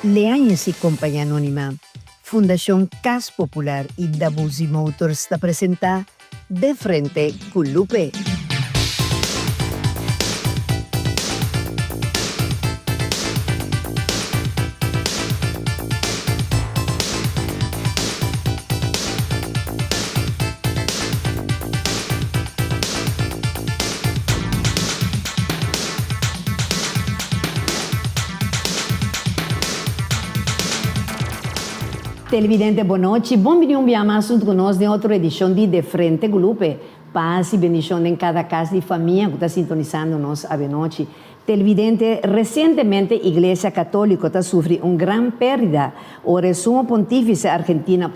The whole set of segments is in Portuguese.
Leanhas e Companhia Anônima, Fundação Cas Popular e Dabuzi Motors está apresentar De Frente com Lupe. Televidente, boa noite. Bom-vindo a mais assunto conosco em outra edição de Frente com Lupe. Paz e bendição em cada casa e família que está sintonizando nós a noite. Televidente, recentemente a Igreja Católica está sofrendo uma grande perda. O resumo pontífice argentino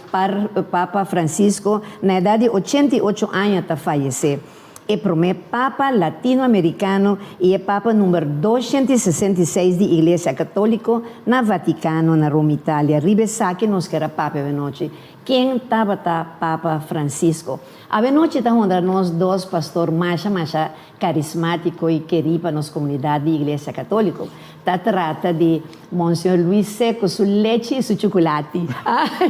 Papa Francisco, na idade de 88 anos, está falecendo. É o primeiro Papa latino-americano e é Papa número 266 da Igreja Católica na Vaticano, na Roma, Itália. Ribessa que nós queremos Papa a noite. Quem estava Papa Francisco? A noite está onde nós dois pastores mais carismáticos e queridos para nossa comunidade da Igreja Católica. Está trata de Monsenhor Luís Seco, su leite e su chocolate.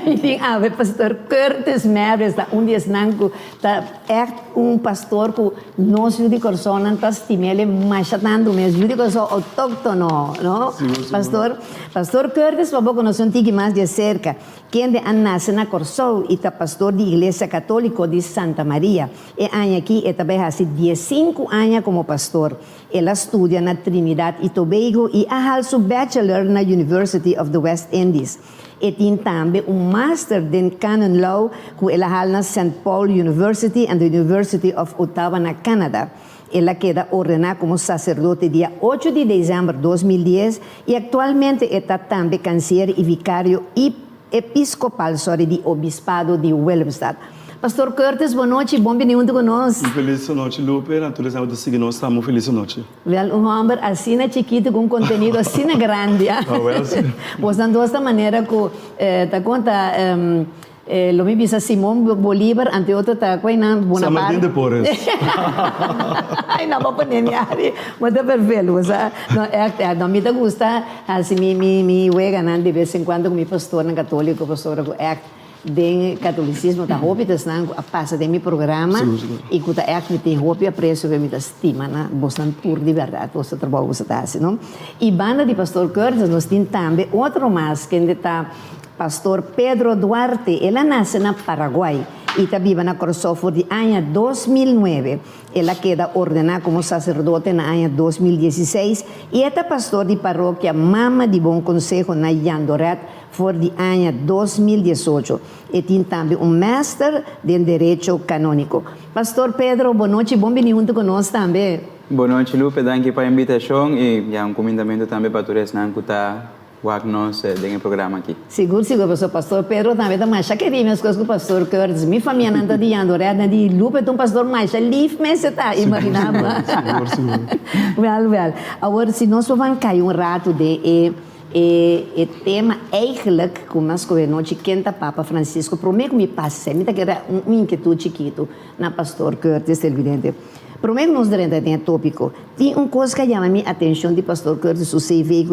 E tem o pastor Curtis Maris, dia é pastor que nós de coração está estimando mais tanto, mas de coração autóctono, não? Pastor Curtis, para conhecer um pouco mais de cerca, quem nasce na Corsol e é pastor da Igreja Católica de Santa Maria. E aqui é também há 15 anos como pastor. Ela estuda na Trinidad e Tobago e ha seu bachelor na University of the West Indies. E tem também master em Canon Law que ela ha na St. Paul University and the University of Ottawa na Canadá. Ela queda ordenada como sacerdote dia 8 de dezembro de 2010 e atualmente está também cancer e vicário episcopal do Obispado de Willemstad. Pastor Curtis, boa noite, bom-vindo conosco. Feliz noite, Lupe. Natureza de seguir nós, estamos feliz noite. Homem assim chiquito com conteúdo assim grande. Você não desta maneira que tá conta lo mi bisa Simón Bolívar ante outro tá com na Bonaparte. Samadinho de Pores. Ai não vou poner niari. Mas é perfeito, não não me gusta assim me wega nan de vez em quando com mi pastor na católico, pastor den catolicismo da roupa das não passa de meu programa e que tá me tem roupa a preço me da estima na bostan por de verdade você trabalha você tá assim não e banda de pastor Curtis nós tem também outro mais que está pastor Pedro Duarte ele nasce na Paraguai e está viva na Kosovo de ano 2009 ela queda ordenada como sacerdote na ano 2016 e é pastor de paróquia Mama de Bom Consejo na Yandoret for de ano 2018 e tem também master em Direito Canônico. Pastor Pedro, boa noite, bom-vindo conosco também. Boa noite, Lupe, danke pela invitação e comentamento também para todos que está nós no programa aqui. Seguro, pastor Pedro também está mais querido as coisas com o pastor Curtis. Minha família não está de Yandoret, não de Lupe, então pastor mais livre, mas você está imaginando. Wel. Agora, se nós vamos cair rato de o tema eigenlijk, como nós conhecemos, quem está Papa Francisco, prometo que me passe, me era inquietude chiquito na pastor Curtis, evidente. Prometo nós durante o tópico, tem uma coisa que chama a atenção do pastor Curtis, o CV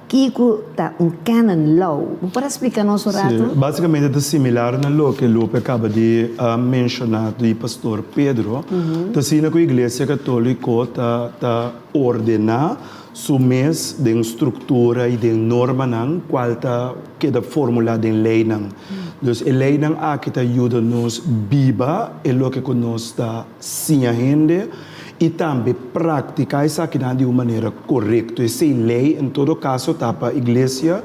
que está canon law. Para explicar nosso rato? Basicamente é similar na law que Lupe acaba de mencionar do pastor Pedro. Então, assim, a Igreja Católica está ordenada sumes de estrutura e de norma não qual está queda formulada em lei não. Então, a lei não aqui está ajuda nos viva é o que nós está ciente e também praticar isso aqui de uma maneira correta. Essa lei, em todo caso, está para a igreja.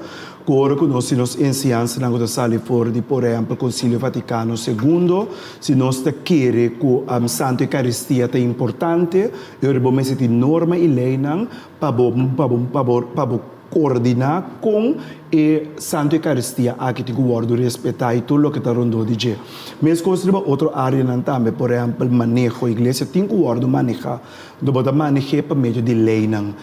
Agora, nós nos ensinamos na sala fora de, por exemplo, o Concílio Vaticano II, se nós queremos que a Santa Eucaristia é importante, eu vou meter norma e lei para coordenar com a Santa Eucaristia, aqui que guardo respeitar e tudo o que está rondando de dia. Mas consideramos outra área também, por exemplo, manejo, a igreja tem que guardar manejar, não pode manejar por meio de lei não.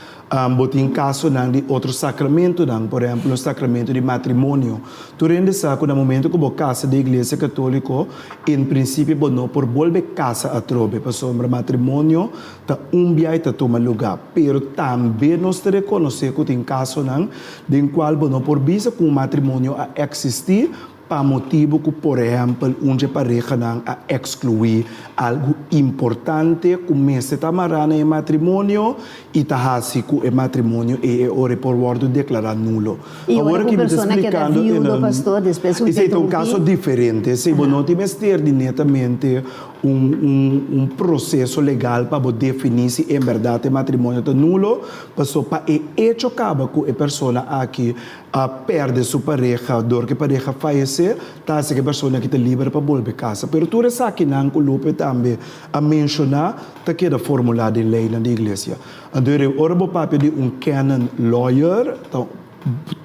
botin caso de outro sacramento, por exemplo, o sacramento de matrimônio. Tu rende saco no momento que você casa da igreja católica, em princípio, você não por volver casa a trobe, para sombra matrimônio, tá biai tá toma lugar. Pero também nós te reconhecer que tem caso de qual você não por visa que o matrimônio a existir, para motivo que, por exemplo, onde pareja não a excluir algo importante, como este tamarana em matrimônio, e tahasi que o matrimônio é ora por word declarar nulo. E agora que me está explicando, que viudo, pastor, depois esse é um caso diferente. Se você não tiver diretamente processo legal para definir se em verdade o matrimônio é nulo, para hecho acaba que a pessoa aqui perde sua pareja, dor que a pareja falece, tá se que a pessoa que está livre para voltar casa. Pero tu resa aqui não colope também a mencionar tá que da fórmula de lei na igreja. Então, ora o papel de canon lawyer, então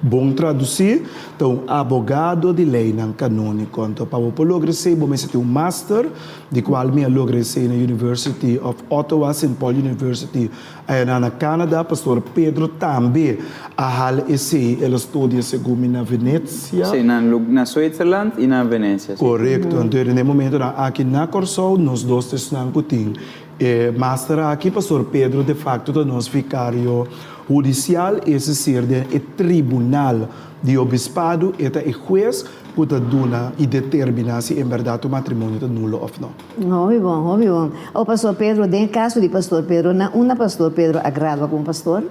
bom traduzir, então advogado de lei não canônico. Então, para o lograr-se, você tem master, de qual me logrei-se na University of Ottawa, St. Paul University, aí na Canadá, pastor Pedro também, ele estuda segundo na Venezia. Sim, na Switzerland e na Venezia. Correto. Então, no momento, aqui na Corsol, nós dois estamos com master aqui, pastor Pedro, de facto, é nosso vicário judicial, es decir, de tribunal de obispado, é o juez que dona e determina se em verdade o matrimônio é nulo ou não. Óbvio bom. O pastor Pedro, tem caso de pastor Pedro, uma pastor Pedro agrada como pastor?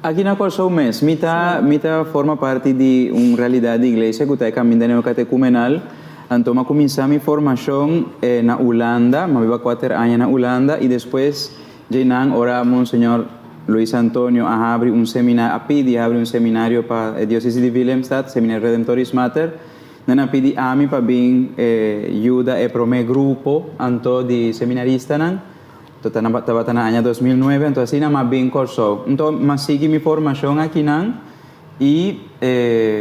Aqui na Corsou mesmo, mita forma parte de uma realidade de igreja que está caminhando no catecumenal. Então, eu comecei minha formação na Holanda, eu vivo 4 anos na Holanda, e depois, já oramos, Senhor Luis Antonio abre um seminário, abre um seminário para a Diocese de Willemstad, Seminário Redemptoris Mater. Nana pedi a mim para vir ajuda e para o meu grupo, então de seminaristas, estava na ano 2009, então assim não bem cursou. Então, mas segui minha formação aqui e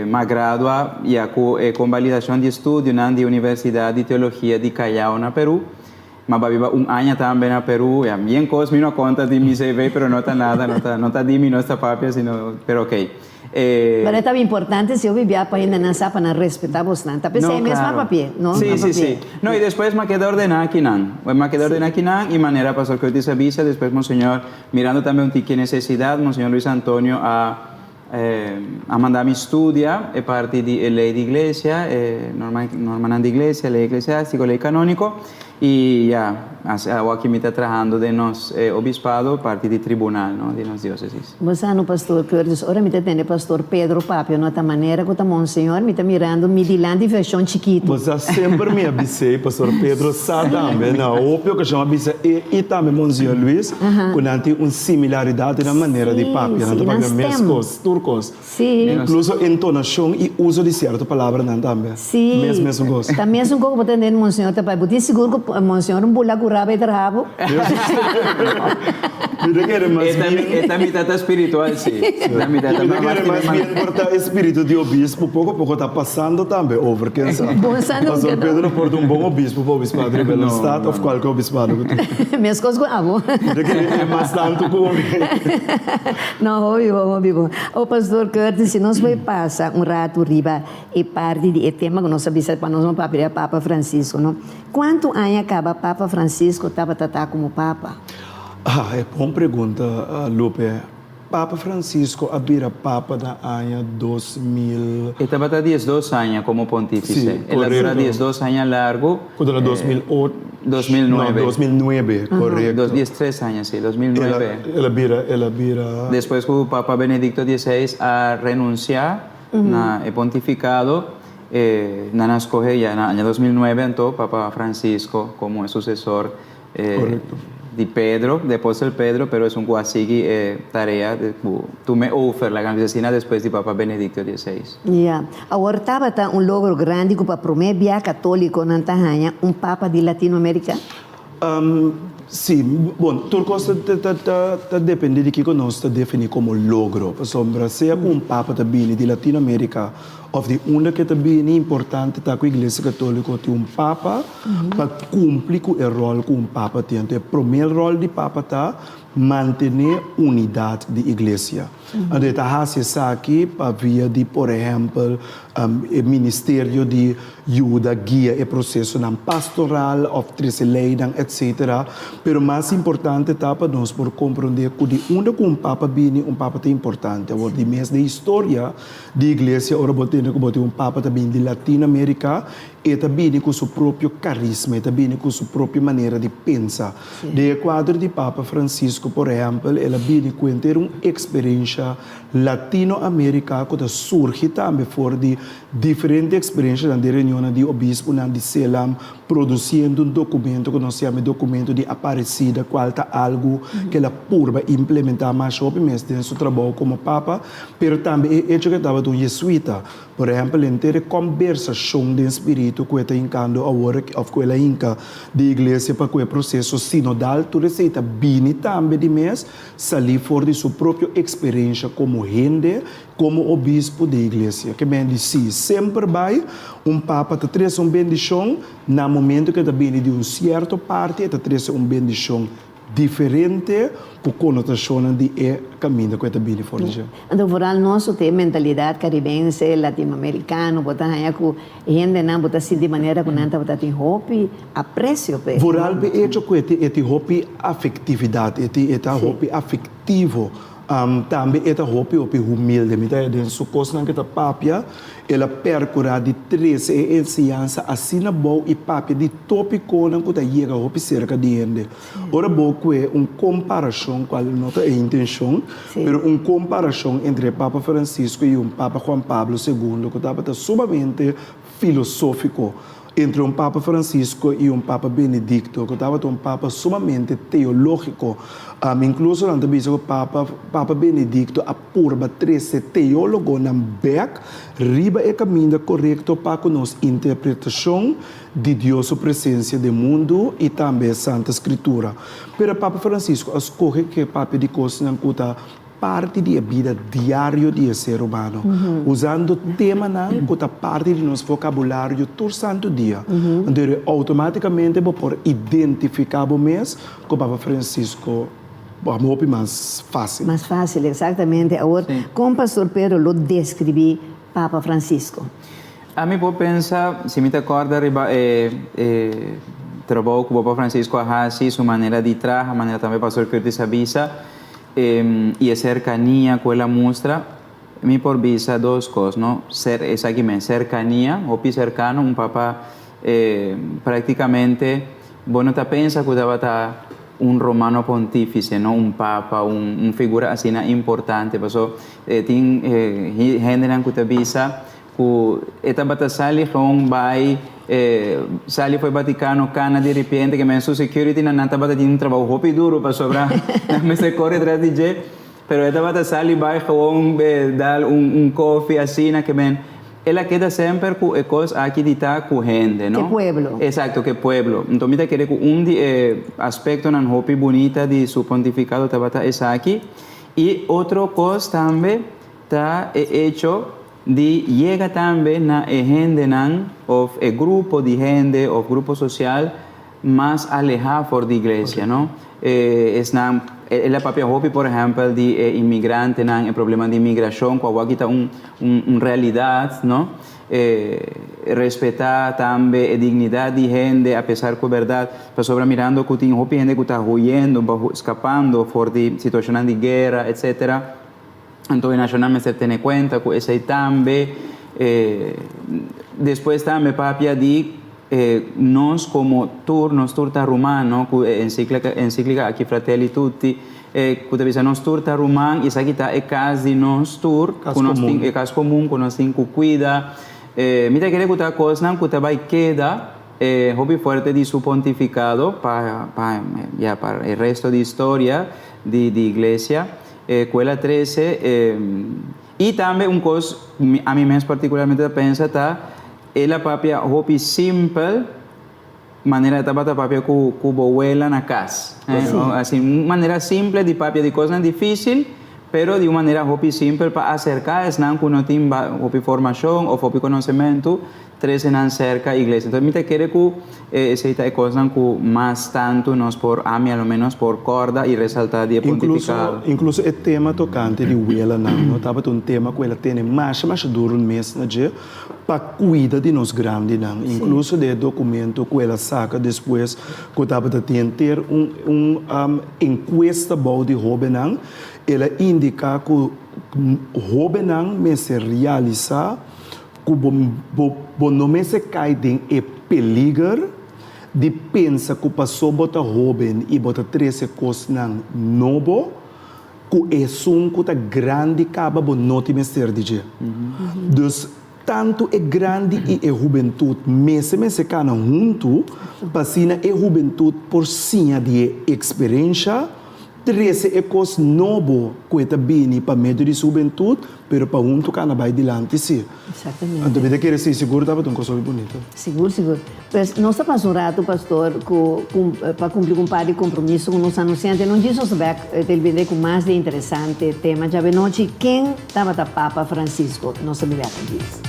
me gradua com validação de estudo na Universidade de Teologia de Callao, na Peru. Mababiba ano também na Peru, bien cosas no conta de mi CV, pero no está nada, no está dimi, no está papia, sino, pero ok. Mas é também importante se eu vivia para ainda não sabe para respeitar bastante. Pensei mesmo a papel, não? Sí. No, y después me quedé ordenado aquí, y manera pastor que te avisa, después Monseñor, mirando también un tique necesidad, Monseñor Luis Antonio a mandar mi estudia, e parte de lei de iglesia, norma de iglesia, lei eclesiástico, lei canónico, y ya, aquí me está trabajando de nos obispado, parte de tribunal, ¿no? De nos diócesis. Você no pastor Curtis, ora me está tendo pastor Pedro Papio, nota maneira que o Monsenhor me está mirando, me dilando e versão chiquito. Você sempre me avisei, pastor Pedro, sabe também, não? Óbvio que chama avisei, e também Monsenhor Luis, que não tem uma similaridade na maneira de papia, não tem papia mescos, turcos. Sim. Incluso entonação e uso de certa palavra, não também. Sim. Mesmo gosto. Tá mesmo como você entende, Monsenhor, tá pai, você seguro que Monsenhor não pula curava e trabo. Esta mitad espiritual, sí. Esta mitad mais bem importa espírito de obispo, pouco a pouco está passando também over, quem sabe? Pastor Pedro porta um bom obispo para o obispado de Belestad, ou qualquer obispado. Minhas coisas com amor. É mais tanto como... Não, óbvio. O pastor Curtis, se nós vai passar um rato riba e parte de tema que nós sabemos para nós não papel Papa Francisco, não? Quanto ano acaba Papa Francisco estava tratado como Papa? É boa pergunta, Lupe. Papa Francisco abira Papa da ano 2000. Estaba hasta 12 años como pontífice. Sí, él dura 12 años largo. Cuando era 2008. 2009. No, 2009, correcto. 13 años, sí, 2009. Él abira. Después que el Papa Benedicto XVI a renunciar, el pontificado, Nana escoge ya en el año 2009, entonces Papa Francisco como el sucesor de Pedro, después el Pedro, pero es un guasigi tarea de tu me offer la campesina después de Papa Benedicto XVI. Yeah. Agora estava logro grande para o primeiro via católico na Tanzânia, Papa de Latinoamérica? Sim, bom, tudo coisa depende de que nós definimos como logro. Sombra, seja Papa também de Latinoamérica, ou de onde que também é importante estar com a Igreja Católica, ter Papa para cumprir com o rol que Papa tem. Então, o primeiro rol de Papa está mantener unidade de igreja. Então, está aqui para via de, por exemplo, o Ministério de Ajuda, guia e processo pastoral, oferecer leidão, etc. Pero mais importante está para nós por compreender que de onde um Papa vem, um Papa é importante. Agora, de mês da história da igreja, ora, botar um Papa também de Latinoamérica, e também com seu próprio carisma, e também com sua própria maneira de pensar. De quadro de Papa Francisco, por exemplo, ela vem com ter uma experiência latino-americana que surge também fora de diferentes experiências na reunião de obispo de Celam, produzindo um documento que nós chamamos de documento de Aparecida, qual está algo que ela purba implementar mais obviamente em seu trabalho como Papa, mas também é que estava do jesuíta, por exemplo, em ter conversação de espírito que está incando agora que ela inca de igreja para que o processo sinodal, tudo isso está bem também de mês, sair fora de sua própria experiência como gente, como obispo da igreja, que bem diz, sempre vai Papa te traz bendição, no momento que está bem de certa parte, te traz bendição diferente, por conotação de caminho que está bem de fora. Então, vooral nosso tem mentalidade caribense, latino-americano, botar aí com gente não botar assim de maneira que não botar tem hobby, aprecio pe. Vooral be hecho que ete hobby afetividade, ete hobby afetivo. Também esta hobby humilde, de sua coisa que está papia, ela percura de 13 ensinança assim na boa e papia de tópico não que chega hobby cerca de gente. Ora boa é comparação qual não é intenção, mas comparação entre Papa Francisco e Papa Juan Pablo II que estava sumamente filosófico. Entre Papa Francisco e Papa Benedicto, que estava Papa sumamente teológico. Incluso na vez o Papa Benedicto apurba 13 teólogos na BEC, riba é caminho correto para nos interpretação de Deus, a presença do mundo e também a Santa Escritura. Pero Papa Francisco escolhe que Papa de coisa não cuta parte da vida diária do ser humano, usando tema que é parte do nosso vocabulário todo santo dia. Então, automaticamente, por identificar o mês com o Papa Francisco, é mais fácil. Mais fácil, exatamente. Agora, como o pastor Pedro lo descrevi Papa Francisco? A mim, vou pensar, se me acorda, trabalho com o Papa Francisco, sua maneira de trabalhar, a maneira também o pastor Curtis avisa, y cercanía que la muestra, me por visa dos cosas, ¿no? Cercanía, o cercano, un papa prácticamente, bueno, te piensa que estaba un romano pontífice, ¿no? Un papa, un figura así importante, pasó, tiene gente que te visa que esta batalla con vai sali foi Vaticano, cana de repente que mensu security na nanta bata tinha trabalho hopi duro para sobrar, me se corre atrás de je, pero esta bata sali vai com dar coffee assim na que men, ela queda sempre com ecos aqui de tá com gente, não? Que pueblo. Exato, que pueblo. Então me tá querer com aspecto nan hopi bonita de su pontificado tabata esa aqui e outro coisa também tá hecho de llega también na gente of grupo de gente o grupo social más alejado por la iglesia, ¿no? Es la propia hobby, por ejemplo, de inmigrante, el problema de inmigración, cuando aquí está una realidad, ¿no? Respetar también la dignidad de gente, a pesar que es verdad, pero sobre mirando que tiene gente que está huyendo, escapando por de situaciones de guerra, etcétera. Entonces, nacionalmente se tiene cuenta que ese también, después también, papia, di nos como nos turta rumano, encíclica aquí Fratelli Tutti, que te dice nos turta rumano, y esa quita es casi nos tur, es casi común, que nos cuida. Mira que le gusta cosa, que te va y queda, hobby fuerte de su pontificado para el resto de historia de iglesia. Escuela 13 y también un cosa a mí más particularmente pensa está es la papia hobby simple manera de papia cubo huela na casa así manera simple de papia de cosas difícil pero de uma maneira hopi simple para acercar es nan kuno tim hopi formação ou hopi conhecimento tres en cerca iglesia. Entonces, mi te quiere que se te cosas que más tanto nos por a lo menos por corda y resaltar de pontificado. Incluso el tema tocante de huela no estaba un tema que ela tiene más duro un mes na je para cuidar de nos grandes nan. Incluso de documento que ela saca después que estaba de ter encuesta bau de joven nan, ela indica que joven nan me se realiza que não se cai em peligro de pensar que passou bota jovem e bota 13 coisas novo que é que tá grande acaba não te mestre de dia. Então tanto é grande e é juventude mesmo se cana junto passina é juventude por cima de experiência 13 é coisa novo que está bem para meio de juventude, pero para junto cana vai adiante sim. Exatamente. Então, você quer ser seguro, estava uma coisa bonita. Seguro. Mas nós estamos um rato, pastor, para cumprir um par de compromisso com os anunciantes. Não diz os back, ele com mais de interessante tema. Já de noite, quem estava da Papa Francisco? Não se me dá disso.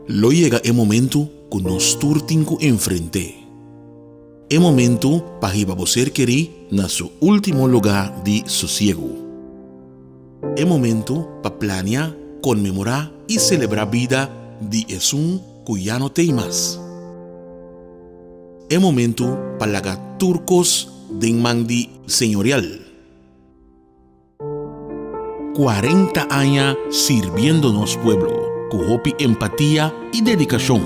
Lo llega el momento que nos turtinco enfrente. El momento para que você querer na su último lugar de sosiego. El momento para planear, conmemorar y celebrar vida de Jesús que ya no tem más. El momento para lagar turcos de mandi señorial. 40 años sirviéndonos pueblo. Con hopi empatía y dedicación,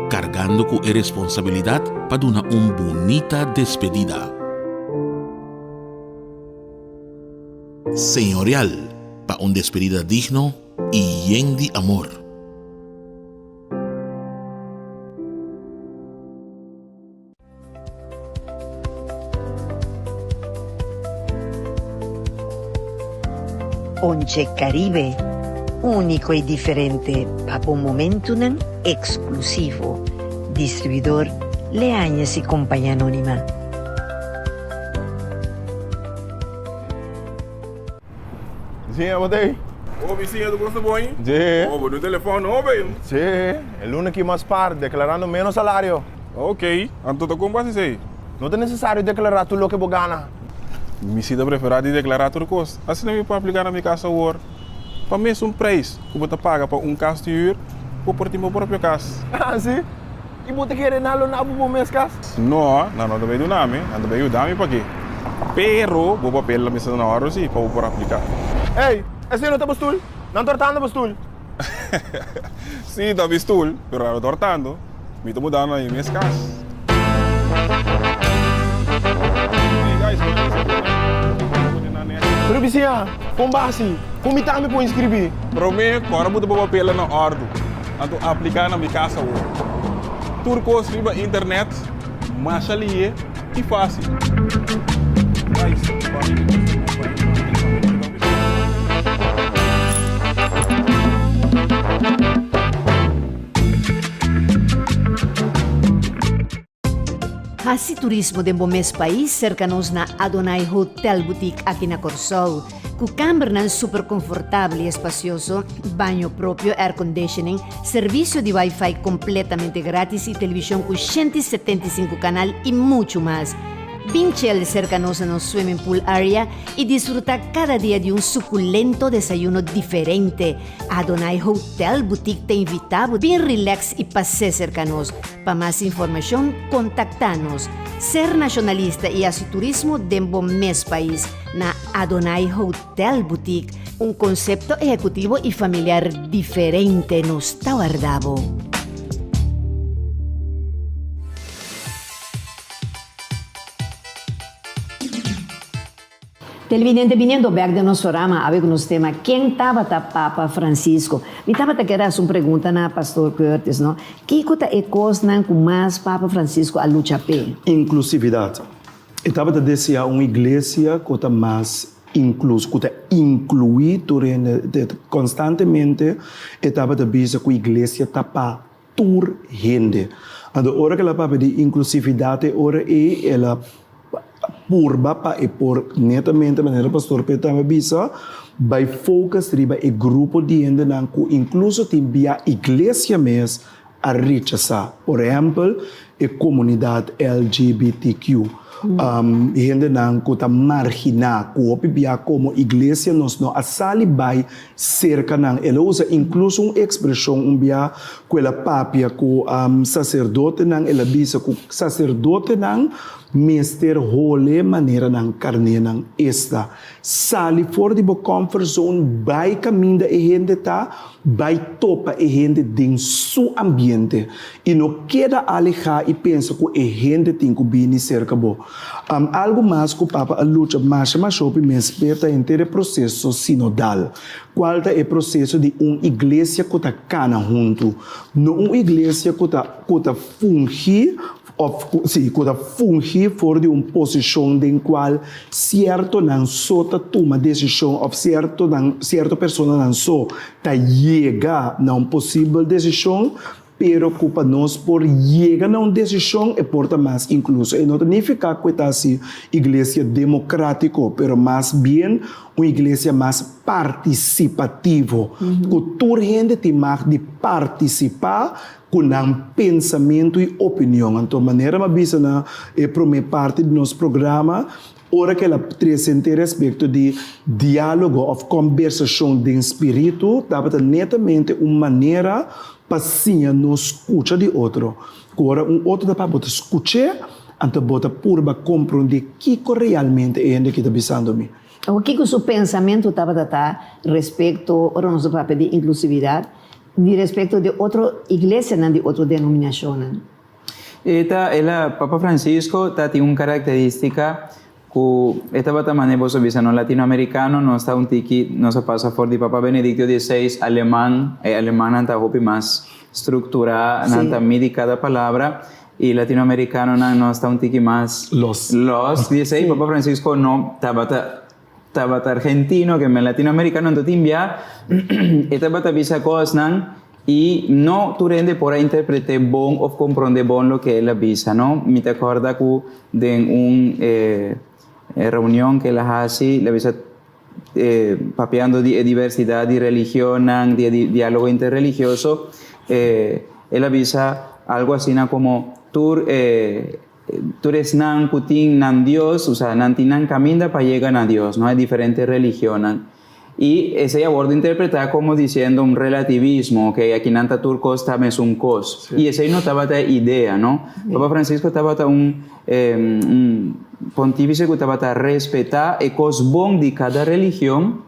cargando con responsabilidad para una bonita despedida. Señorial, para una despedida digno y lleno de amor. Once Caribe. Único y diferente para un momento exclusivo. Distribuidor Leañez y Compañía Anónima. Sim, eu botei. Ô, vizinha, tu gosta bom, hein? Sim. Ô, no telefone, ô, bem. Sim, el lunes que mais par, declarando menos salário. Ok, então como vai ser? Não é necessário declarar tudo o que você ganha. Me sinto preferado de declarar tudo coisa. Assim não me pode aplicar na minha casa agora. Para mim é um preço que você paga para caso de huur, ou por meu próprio caso. Ah, sim? E você quer nalo na para o mês caso? Não também do nome, não também o nome para quê? Pero, vou papel na mesa na hora sim, para por aplicar. Ei, esse não está bastul? Não está tortando bastul? Sim, está bastul, pero não está tortando. Me estou mudando aí, minhas casas. Pero vizinha, com base, como está me para inscrever? Para mim, agora vou botar papel na ordem. Então, aplicar na minha casa hoje. Tudo que escreva internet, mais ali e fácil. Hasi turismo de Bomes país cercanos na Adonai Hotel Boutique aqui na Corsol. Com câmara super confortável e espacioso, banho próprio, air conditioning, serviço de Wi-Fi completamente grátis e televisão com 175 canal e muito mais. Vinchel cercanos no swimming pool area y disfruta cada día de un suculento desayuno diferente. Adonai Hotel Boutique te invitamos bien relax y pase cercanos. Para más información, contactanos. Ser nacionalista y hacer turismo de mes país na Adonai Hotel Boutique. Un concepto ejecutivo y familiar diferente nos está guardado. Televidente, viniendo back de nosso programa, a ver nos tema, quem estava da Papa Francisco? Me estava a querer uma pergunta na Pastor Curtis, não? Que coisa é coisa com mais Papa Francisco a luta pé? Inclusividade. Estava a dizer uma igreja que está mais incluso, que está incluída constantemente. Estava a dizer que a igreja está para toda gente. Ando ora que la papa de inclusividade ora ela purba pa e por netamente maneira pastor Peter me bisa by focus riba e grupo de gente nan ku incluso timbia igreja mes a rechazar. Por exemplo, a comunidade LGBTQ. Gente nan ku ta marginar, ku opibia como igreja nos no asali by cerca nan. Ela usa incluso uma expressão bia ku ela papia ku sacerdote nan, ela bisa ku sacerdote nan meester hole maneira nan carne nan esta. Sali for di bo comfort zone by caminda e gente ta, by topa e gente din su ambiente. E no queda alejar e pensa que e gente tem que vir cerca bo. Algo mais que o Papa a luta mais shopping me esperta inteiro processo sinodal. Qual é o processo de uma igreja que está cana junto? Não uma igreja que está fungir quando fungir for de uma posição em qual certo não só toma decisão ou certa pessoa não só chega a uma possível decisão, pero culpa nós por chegar a uma decisão e porta mais incluso. E não significa que está assim igreja democrática, pero mais bem uma igreja mais participativa. Que toda gente tem mais de participar com um pensamento e opinião. Então, maneira mais vista na primeira parte do nosso programa, ora que ela apresenta a respeito de diálogo ou conversação de espírito, dá netamente uma maneira paciente no escuta de outro. Agora, outro dá para escutar, então bota purba compreender o que realmente é que está pensando me. O que o seu pensamento estava a respeito ao nosso papel de inclusividade, de respeito de outra igreja, de outra denominação? Papa Francisco tem uma característica que esta bata maneira no latino-americano não está tiki não se passa por de Papa Benedicto XVI alemão anta hopi mais estrutura nanta midi cada palavra e latino-americano não está tiki mais los 16 Papa Francisco não estaba argentino que me latino-americano entonces envia esta bata visa cosas y no tu rende por interpretar bon o comprender bon lo que él avisa, ¿no? Me te acuerda que de una reunión que la hace, la avisa papeando de diversidad de religión, de diálogo interreligioso, él avisa algo así como tú eres nan putin nan Dios, o sea, nan tinan camina para llegar a Dios, ¿no? Hay diferentes religiones. Y ese abordo interpretar como diciendo un relativismo, que aquí nanta turcos también es un cos. Sí. Y ese no estaba la idea, ¿no? Sí. Papa Francisco estaba un pontífice que estaba a respetar el cos bon de cada religión,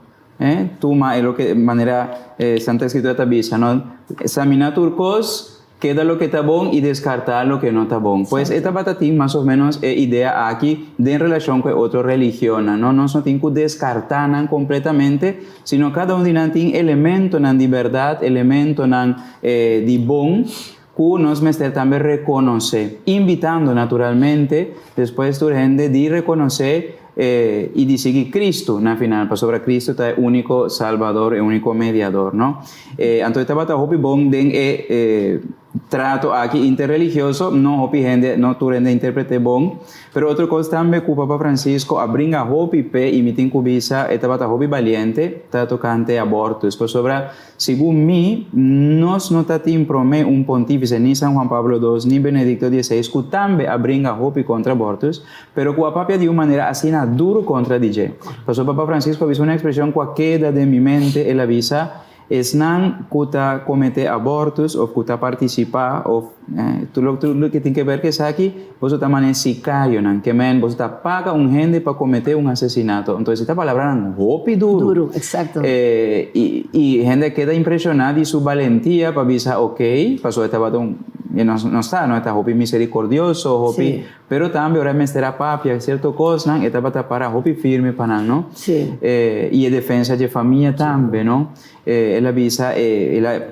tuma es lo que de manera Santa Escritura te avisa, ¿no? Examinar turcos, queda lo que está bon y descartar lo que no está bon. Pues esta batatín más o menos idea aquí de en relación con otra religión, ¿no? No tienen que descartar completamente, sino cada uno tiene elementos de verdad, elementos de bon, que nos mester también reconocer, invitando naturalmente después tu gente de reconocer y de seguir Cristo, al final, para sobre Cristo es el único salvador, el único mediador, ¿no? Entonces, esta batalla hopi bon den trato aquí interreligioso, no hopi gente, no tu rende interprete bon, pero otra cosa también que Papa Francisco abringa hopi pe y mitin cubisa, esta batalla hopi valiente, está tocante abortos, pues sobre, según mí, nos no tatin prome un pontífice, ni San Juan Pablo II, ni Benedicto XVI, que también abringa hopi contra abortos, pero que papia de una manera así duro contra DJ. Pues Papa Francisco avisa una expresión que queda de mi mente, él avisa, es nan kuta comete abortos o kuta participa o tú lo que tiene que ver que es aquí vos está manen sicario nan que men vos está paga un gente para cometer un asesinato. Entonces esta palabra nan hopi duro exacto, y gente queda impresionada y su valentía para avisar pasó esta batón no está hopi misericordioso hopi sí. Pero también ahora me estará papia cierto cosa esta bata para hopi firme para no sí. Y defensa de familia también no él avisa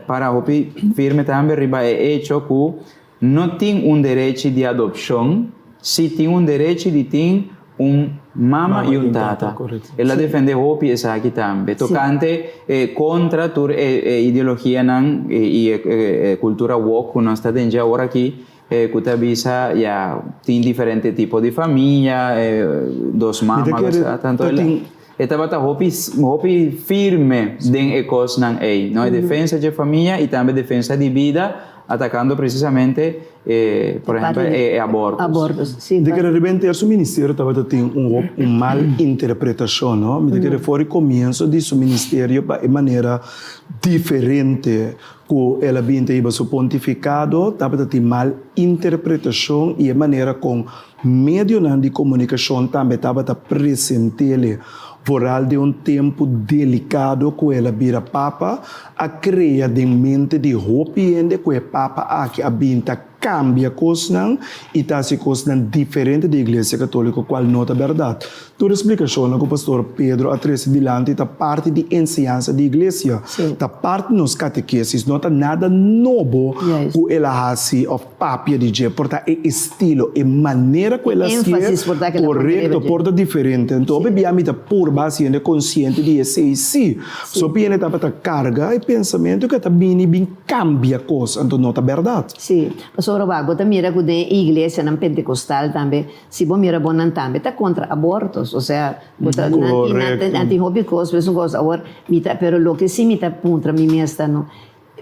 para hopi firme también arriba hecho que no tiene un derecho de adopción sí tiene un derecho de tener un mama y un tata. Él la defiende hopi esa aquí también tocante contra tu ideología y cultura woke que no está dentro ahora aquí que avisa ya tiene diferentes tipos de familia, dos mamas, tanto esta bata hopi firme den ecos nan ei, no? Defensa de familia y también defensa de vida, atacando precisamente, por ejemplo, abortos. Abortos, sim. De que de repente o ministério estava tendo mal interpretação, não? De que de fora começo de seu ministério de maneira diferente, que ela vinha ter seu pontificado, estava tendo mal interpretação e a maneira com meio de comunicação também estava presente Voral de um tempo delicado que ela vira papa, a criar de mente de hopiende que o papa aqui habita cambia coisas e está se coisas diferente da igreja católica, qual nota verdade. Toda explicação que o pastor Pedro atrás dilante está parte de ensinança da igreja, está parte nos catequeses, não está nada novo que ela faz of papia de dia, porta é estilo, é maneira que ela se correto, porta diferente. Então, bebê a mim está por base de consciente de esse sim. Só que ele está para carga e pensamento que está bem cambia coisas, então não está verdade. Sim. Pastor Robago, você mira que a igreja na pentecostal também, se você mira bonan também, está contra abortos, ou seja, anti-hóbicos, mas não gosta agora, pero lo que sim está contra mim mesmo, não.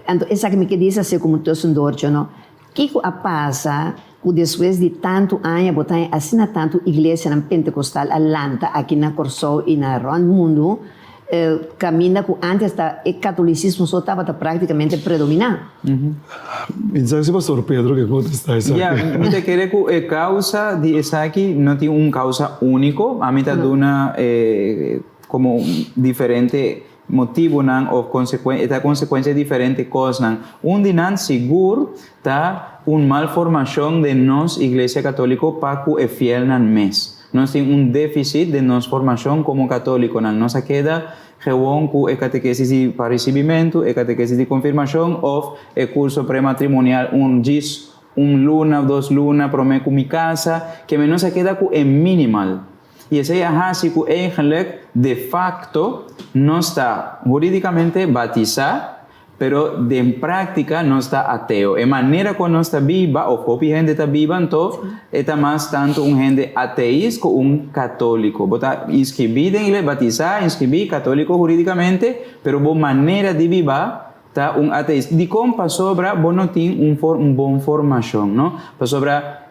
Então, essa que me diz assim como tu és dorcho, não. Que passa que depois de tanto anos, botar assim tanto igreja na pentecostal, alanta aqui na Corsol e na Ron Mundo, caminha que antes o catolicismo só estava praticamente predominando. Então, se pastor Pedro que contesta isso. Me te querer que a causa de essa aqui não tem causa único, a mim está dando como diferente motivo nan ou consequência diferente coisas. Dinan seguro tá malformação de nós igreja católica para que é fiel nan mes. Nós temos déficit de nossa formação como católico. Nossa queda rewon com catequesis para recebimento, catequesis de confirmação ou curso pré-matrimonial, gis, luna, 2 lunas, promete com minha casa, que menos se queda com minimal. E esse é assim que eigenlijk de facto não está jurídicamente batizado, pero de prática não está ateo. De maneira que não está viva, ou copia gente está viva, então está mais tanto gente ateísta como católico. Bota inscrevido em igreja, batizar, inscrever católico juridicamente, pero boa maneira de viver tá ateísta. De como para sobra, bom não tem bom formação, não? Para sobra,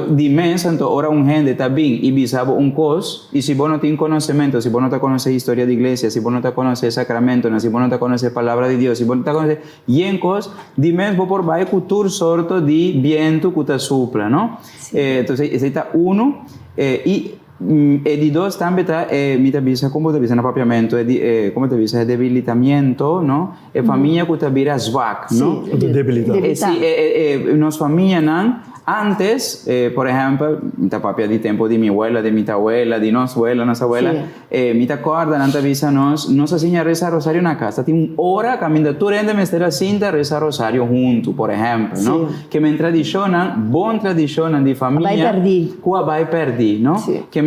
de mês, ora gente está bem e bisabo coisa, e se bom não tem conhecimento, se bom não está conhecendo a história da igreja, se bom não está conhecendo sacramento, se bom não está conhecendo a palavra de Deus, se bom não está conhecendo coisas, de mês vou por baixo cultura sorto de viento que está supla, não? Então, esse está e de dos também está me avisa como te avisa no papiamento como te avisa debilitamiento, não? Família que te vira zwak, não? Debilitado. Nossa família não antes, por exemplo, ta papia de tempo de minha abuela, de minha abuela, de nossa abuela, me acorda, não te avisa nós assim a rezar rosário na casa, tem hora caminha tu rende mestre a cinta rezar rosário junto, por exemplo, não? Que me tradicionam, bom tradicionam de família, vai perder, não? Que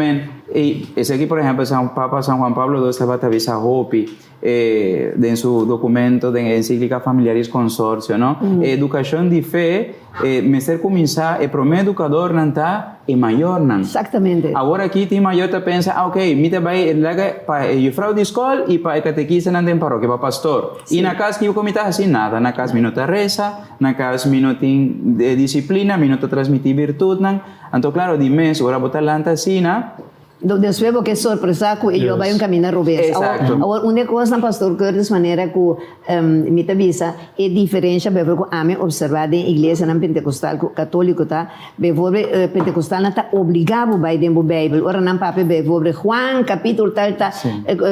esse aqui, por exemplo, Papa São Juan Pablo II estava a avisar Hopi em seu documento de encíclica Familiaris Consorcio, não? Educação de fé, mestre começar, para o meu educador não está maior, não? Exatamente. Agora aqui tem maior que pensa, ok, me vai para a frau de escola e para a catequista não tem paróquia, para pastor. E na casa que eu comita assim nada, na casa me não reza, na casa me não tem disciplina, me não transmitir virtude, não? Então, claro, de mês, agora botar lanta assim, não? Después porque sorpresa que yo voy a caminar revés. Ahora una cosa pastor Curtis manera que me avisa es diferencia pero que a mí observar de iglesia na pentecostal católico tá bevobre pentecostal está obligado by den Bible. Ora nan pape bevobre Juan capítulo tal tá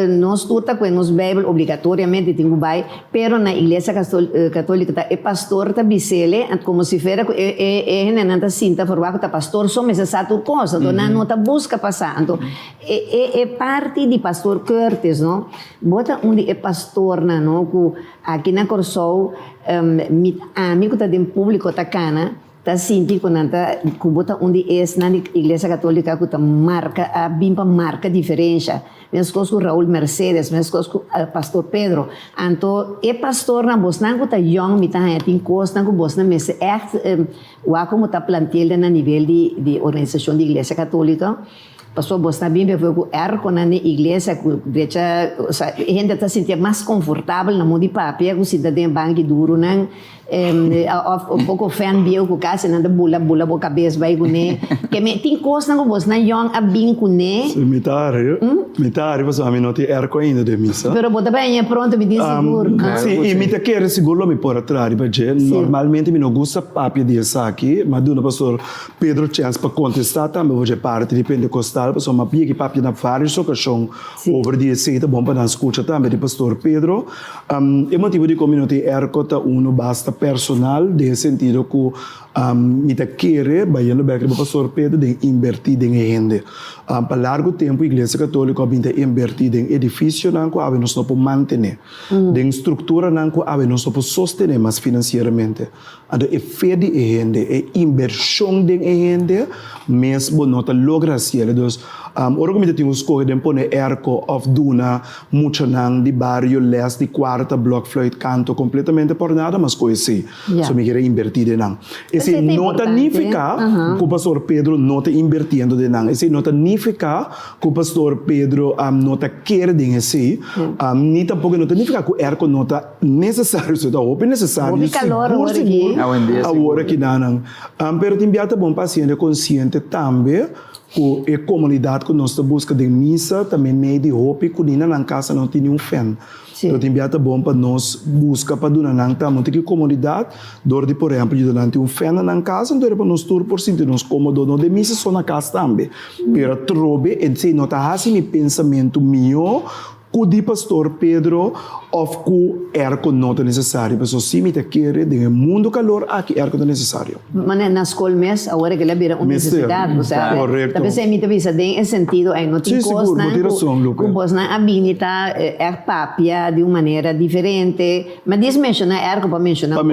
nós tuta com nos Bible obrigatoriamente tem by, pero na iglesia católica tá pastor tá bisele como se fera nanta cinta forbaco tá pastor só mas essa tu coisa, dona não tá busca passar. É parte de pastor Curtis, não? Bota onde é pastor, não? Que aqui na Corsol, amigo tá dentro público tá cana, tá sinti quando anta kubota onde na igreja católica que tá marca a bimpa marca diferença mesmo com Raul Mercedes mesmo com pastor Pedro anto pastor na bosnan que tá young mi tá tem costa que bosnan mas o como tá plantel na nível de organização de igreja católica pastor bosnan bem foi com na igreja que deixa a gente tá sentir mais confortável na mão de papel que se dá de banco duro não um pouco fan bio com casa nanda bula boa cabeça vai gune que me tem coisa não gosto na young a bem gune mitari você a mim não tem erco ainda de missa pero bota bem pronto me diz seguro sim e me te quer seguro me por atrás porque normalmente me não gosta papi de aqui mas do pastor Pedro chance para contestar também hoje parte de pentecostal pessoa uma pia que papi na várias ocasiões over de seita bom para escutar também de pastor Pedro é motivo de comunidade erco tá uno basta personal de sentido que me te quer baiano back do pastor Pedro de invertir em gente para largo tempo a igreja católica binte invertir em edifício não que ave nós não podemos manter de estrutura não que ave nós não podemos sostener mas financeiramente a de fé de gente é inversão de gente mesmo não te logra ser dos ora como te escolhe de pôr erco of duna muito não de barrio les de quarta block Floyd canto completamente por nada mas coisa so me quer invertir não esse não significa que o pastor Pedro não está invertindo de não esse não significa que o pastor Pedro não está querendo esse nem tampouco não significa que o erco não está necessário se está open necessário seguro agora que não pero tem biata bom paciente consciente também que a comunidade que nós busca de missa também meio de roupa que na casa não tem fé. Então tem biata bom para nós buscar para donar não tá muito que comunidade dor de por exemplo de não tem fé na casa então para nós tur por sentir nos cômodo não de missa só na casa também. Pero trobe e se nota assim pensamento meu que o pastor Pedro of que erco não é necessário, mas se me te quer de mundo calor aqui erco é necessário. Mas na escola mesmo agora que ele vira uma necessidade, sabe? Correto. Talvez se me te visa tem esse sentido aí não tem coisa não, que você não habilita papia de uma maneira diferente, mas diz mencionar erco para mencionar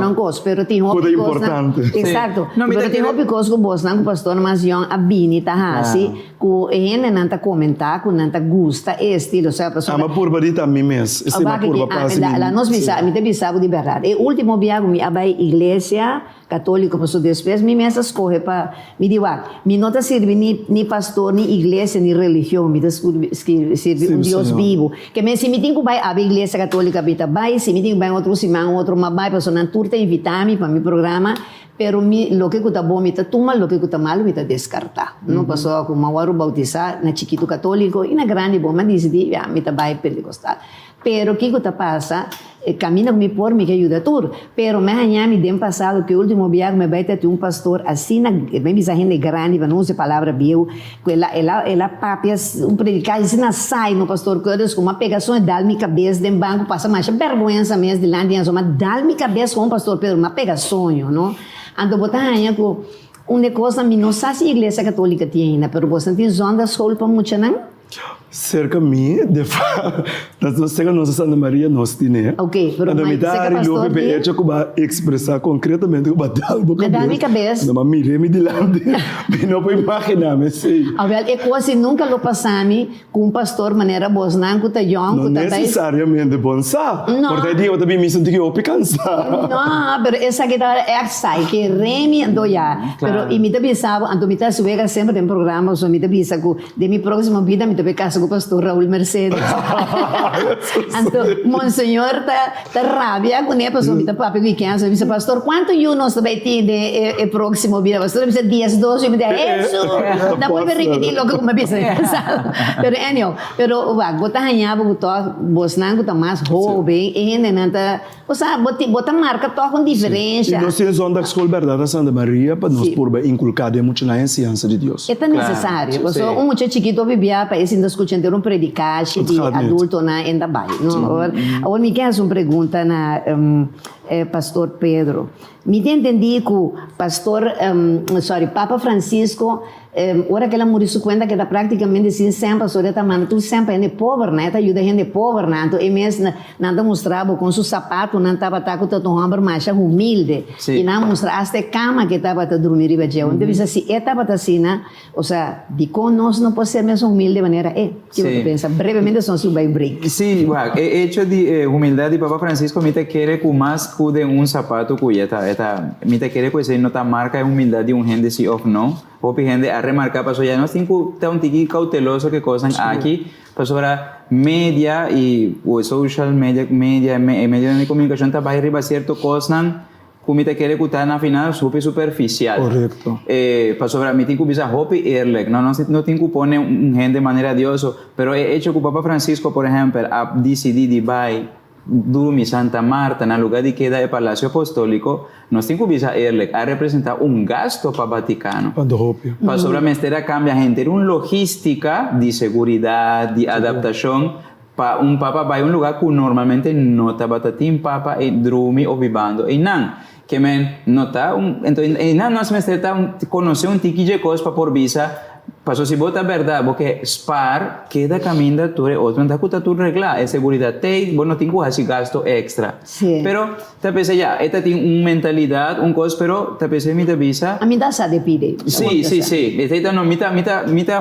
um coisa, pero tem coisa importante. Exato. Pero tem uma coisa que você não pastor mas young habilita assim, que ele não tá comentar, que não tá gosta estilo, sabe? Ama por barita mi mes, esse uma curva passa. La nós me te bisabo de verdade. E último viago me abai igreja católica pastor depois me mesa escorre para me diga, me não tá serve ni pastor ni igreja ni religião, me tá serve Deus vivo. Que me se me tenho vai a igreja católica bita vai, se me tenho vai outro semana outro mas vai pessoa não turta invitar-me para mi programa. Pero lo que está bom, me está toma, lo que está mal, me está descartar. Não passou com uma hora bautizar na chiquito católico e na grande bom, mas decidi, me está vai pentecostal. Pero o que está passa, camina comigo por me que ajuda tudo. Pero me hanhami dem passado que o último viagem me vai ter pastor assim na, me bisa gente grande, para não usar palavra bio, que ela papias predicar assim na sai no pastor Codes com uma pegação de dar minha cabeça de banco passa mais vergonha mesmo de lá dentro, mas dar minha cabeça com o pastor Pedro, uma pegação, não? Ando botar hanha com uma coisa me não sei se a igreja católica tem ainda, pero você tem zona da escola para muito não? Cerca mim, de fato, nós temos nossa Santa Maria, nós temos. Ok, pero mas você que pastor tem? Eu vou expressar concretamente o batalha do cabeça. Me cabeça. Não, mas me de lá, não vou imaginar, mas sei. É quase nunca lo passamos com pastor maneira bosnan, que tá young, não necessariamente bom sa. Porque eu também me sinto que eu cansado. Não, pero essa que é sai que remi ando já. Pero e me também sabe, ando me tá suega sempre em programa, so me também saco de minha próxima vida me também caso com o pastor Raul Mercedes. Então, monsenhor tá rabia com ele, pastor, me tá papo que quer, so disse pastor, quanto you nós vai ter de próximo vida, pastor, disse 10, 12, me dá isso. Não pode repetir lo que como pensa. Pero anyway, pero va, bota hanhava com to, bosnan com mais jovem, e nanta, ou seja, bota marca to com diferença. E nós temos onda escola verdade Santa Maria para nós por inculcar muito na ciência de Deus. É tão necessário, porque um muito chiquito bebia para esse escutando um predicar de adulto na ainda vai. Agora me quer uma pergunta na Pastor Pedro. Me entendi que o Papa Francisco, ora que ela morreu se conta que está praticamente assim sempre, pastor, está mandando tu sempre gente pobre, né? Está ajuda gente pobre, né? Então, mesmo não mostrava com seu sapato, não estava com o ombro mais humilde. Sí. E não mostrava até cama que estava a dormir e baixo. Então, assim, estava assim, né? Ou seja, de com nós não pode ser mesmo humilde de maneira, que você pensa, brevemente, só se vai break. Sí, bueno, el hecho de humildad de Papa Francisco me te quiere que más cuide un zapato cuya me te quiere que se nota marca de humildad de un gente sí o no. O gente a remarcar, paso ya no tengo un tiki cauteloso que cosas aquí, paso ahora media y o social media medio de comunicación está para arriba cierto cosas como te quiere que está en final súper superficial. Correcto. Paso ahora me tengo que usar hopi erlek, no tengo que poner un gente de manera dioso, pero he hecho que Papa Francisco, por ejemplo, a decidir de Dumi Santa Marta, en el lugar de queda del Palacio Apostólico, nos tengo que a representar un gasto para Vaticano. Para sobre la cambia gente, una logística de seguridad, de adaptación, para un papa va a un lugar que normalmente no está batatín papa y drumi o vivando. Y nan, que men no está, entonces, nan no se me está conocer un tiki de cosas para por visa. Paso si vota verdad, porque SPAR queda caminando tú otro no está tu regla, es seguridad te, bueno tengo así gasto extra. Sí. Pero te pensé ya, esta tiene una mentalidad, un cosa, pero te pensé mi te visa. A mí da sa de pide. Sí. Esta no mita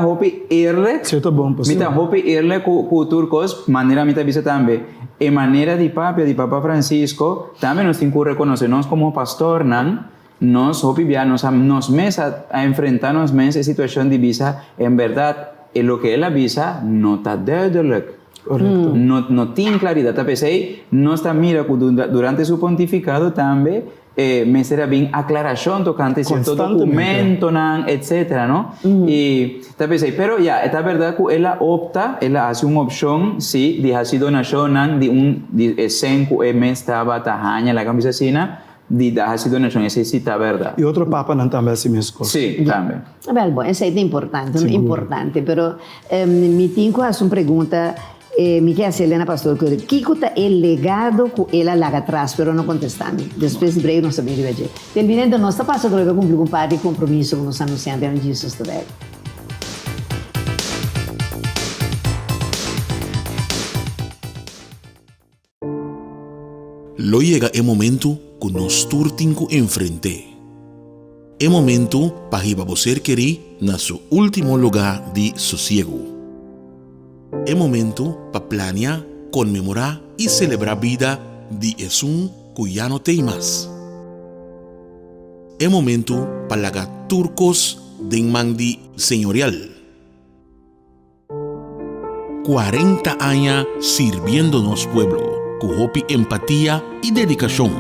hopi irle. Cierto bom, pastor. Mita hopi irle cu turcos, manera mita visa también. En manera de Papa Francisco, también nos tengo que reconocernos como pastor, nan. Nos opivianos nos mesa a enfrentarnos a esa situación de visa, en verdad, en lo que es la visa, no está de no tiene claridad. A pesar no está mira durante su pontificado también, me será bien aclaración tocante cierto documento, etcétera, ¿no? Y tal vez pero ya, esta verdad que ella opta, ella hace una opción, sí, de hacer donación, de un senku, me estaba tajaña, la camisa asina, de dar essa donação, necessita verdade. E outro papa não também assim mesmo. Sim, também. Bom, essa é importante, pero me tenho uma pergunta, me quer fazer, Helena Pastor, que é o legado que ela larga atrás, pero não contestando. Depois de breve, não sabemos de ver. Terminando, nós está passando a cumprir um par de compromisso que nós anunciamos em Jesus today. Lo llega el momento que nos turtinco enfrente. El momento para que você querer na su último lugar de sosiego. El momento para planear, conmemorar y celebrar vida de Jesús que ya no tem más. El momento para lagar turcos de mandi señorial. 40 años sirviéndonos pueblo. Con empatía y dedicación,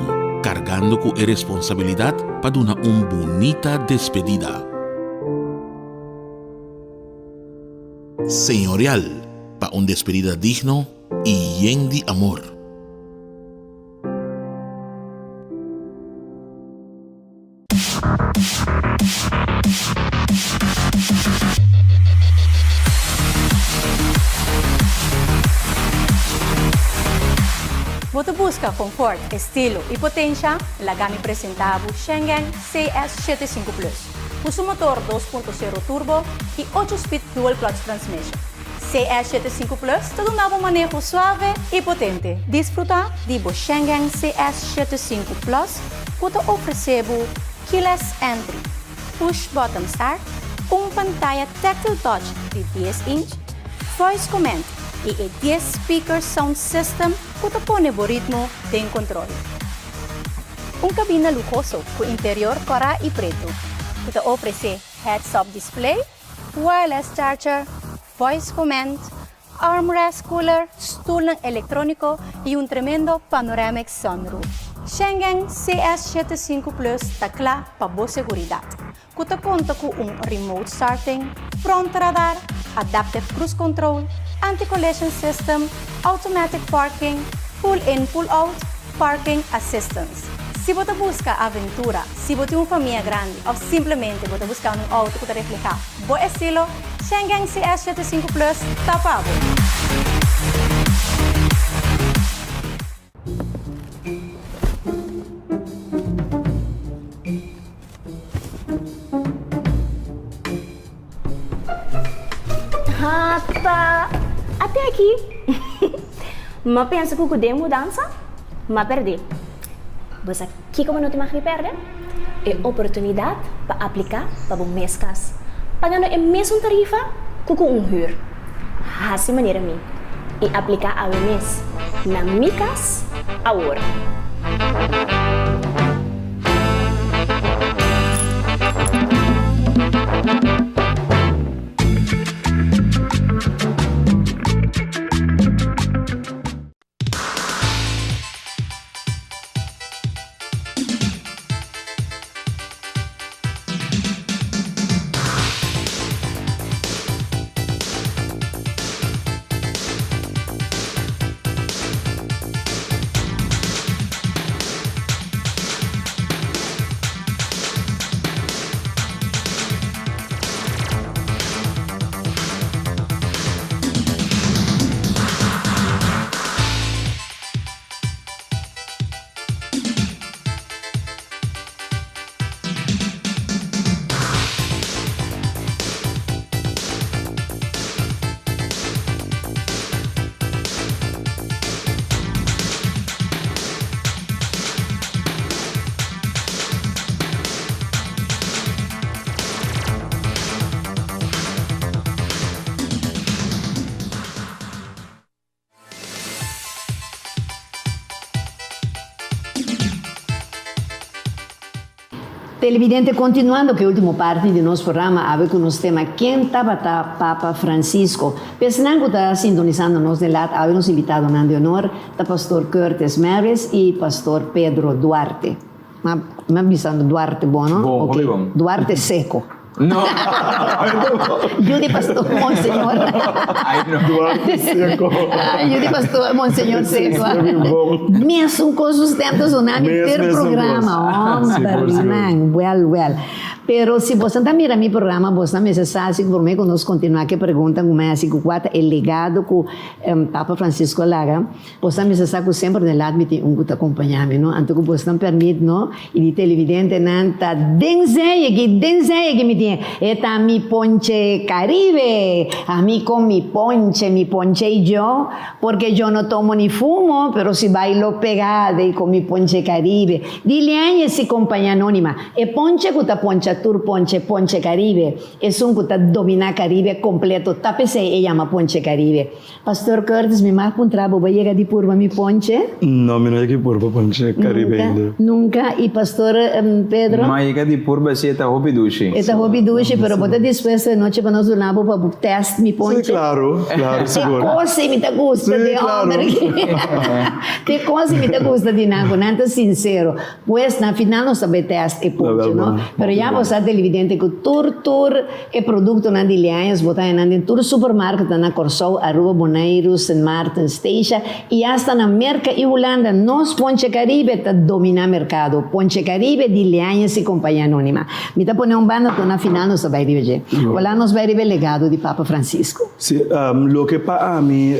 cargando con responsabilidad para una bonita despedida. Señorial, para una despedida digno y lleno de amor. Você busca confort, estilo e potência? La gama apresentava o Schengen CS75 Plus. Com seu motor 2.0 turbo e 8-speed dual clutch transmission. CS75 Plus te dá um novo manejo suave e potente. Desfruta de Schengen CS75 Plus, que te oferece keyless entry, push button start, pantalla tactile touch de 10 inch, voice command e 10 speaker sound system que te pone o ritmo de control. Cabina lujoso com interior cora e preto, que te oferece heads-up display, wireless charger, voice command, armrest cooler, stool electrónico e tremendo panoramic sunroof. Schengen CS75 Plus está claro para boa segurança. Que te conta com remote starting, front radar, adaptive cruise control, anti-collision system, automatic parking, pull-in, pull-out, parking assistance. Se você busca aventura, se você tem uma família grande ou simplesmente você busca auto que te refleja bom estilo, Schengen CS75 Plus está para você. Rata, até aqui. Mas pensa que eu dei mudança, mas perdi. Você aqui como não te marque perder? É oportunidade para aplicar para o mês cas. Pagando a mesma tarifa que com huur. Assim maneira mim. E aplicar ao mês na minha casa a hora. Televidente, continuando que a última parte de nosso programa, a ver com o tema quem estava Papa Francisco. Pensando que está sintonizando nos de lá, há nos invitado de honor, o pastor Curtis Maris e pastor Pedro Duarte. Mas pensando Duarte bom, não? Bom, okay. bom. Duarte seco. No. Yo de pastor Monseñor. Ay, no. Duarte Seco. Yo de pastor Monseñor Seco. Mesmo com os tempos, o nome ter programa. Well. Pero se você está mirando meu programa, você me sabe por mim, quando nós continuar que perguntam como é assim, qual é o legado que o Papa Francisco laga, você me sabe que sempre de lado me tem que acompanhar, não? Então que você não permite, não? E de televidente não tá denseia que me tem, eta mi ponche Caribe, a mí con mi ponche y yo, porque yo no tomo ni fumo, pero si bailo pegada y con mi ponche Caribe. Dile a essa companhia anônima, e ponche que ta poncha Tour Ponche Caribe. Es un que domina Caribe completo. Tápese e llama Ponche Caribe. Pastor Curtis, me más puntrabo, ¿va a llegar de purva mi ponche? No, me no hay que purva Ponche Caribe ainda. Nunca. Y Pastor Pedro? Mas llega de purva si está hobby duche. Está hobby duche, pero bota después de noche para nos donar para test mi ponche. Sí, claro, seguro. Cosa me te gusta de hombre. Te cosa me te gusta de nada, nada sincero. Pues na final no sabe test e ponche, ¿no? Pero ya você televidente que tour é produto na Dilianhas, botar em tour supermarket na Corsol, Aruba, Boneiros, St. Martin, Station e hasta na Merca e Holanda. Nós Ponche Caribe tá dominar mercado. Ponche Caribe, Dilianhas e companhia anônima. Me tá poner banda to na final nos vai dividir. Lá nos vai revelar legado de Papa Francisco. Sí, lo que para mí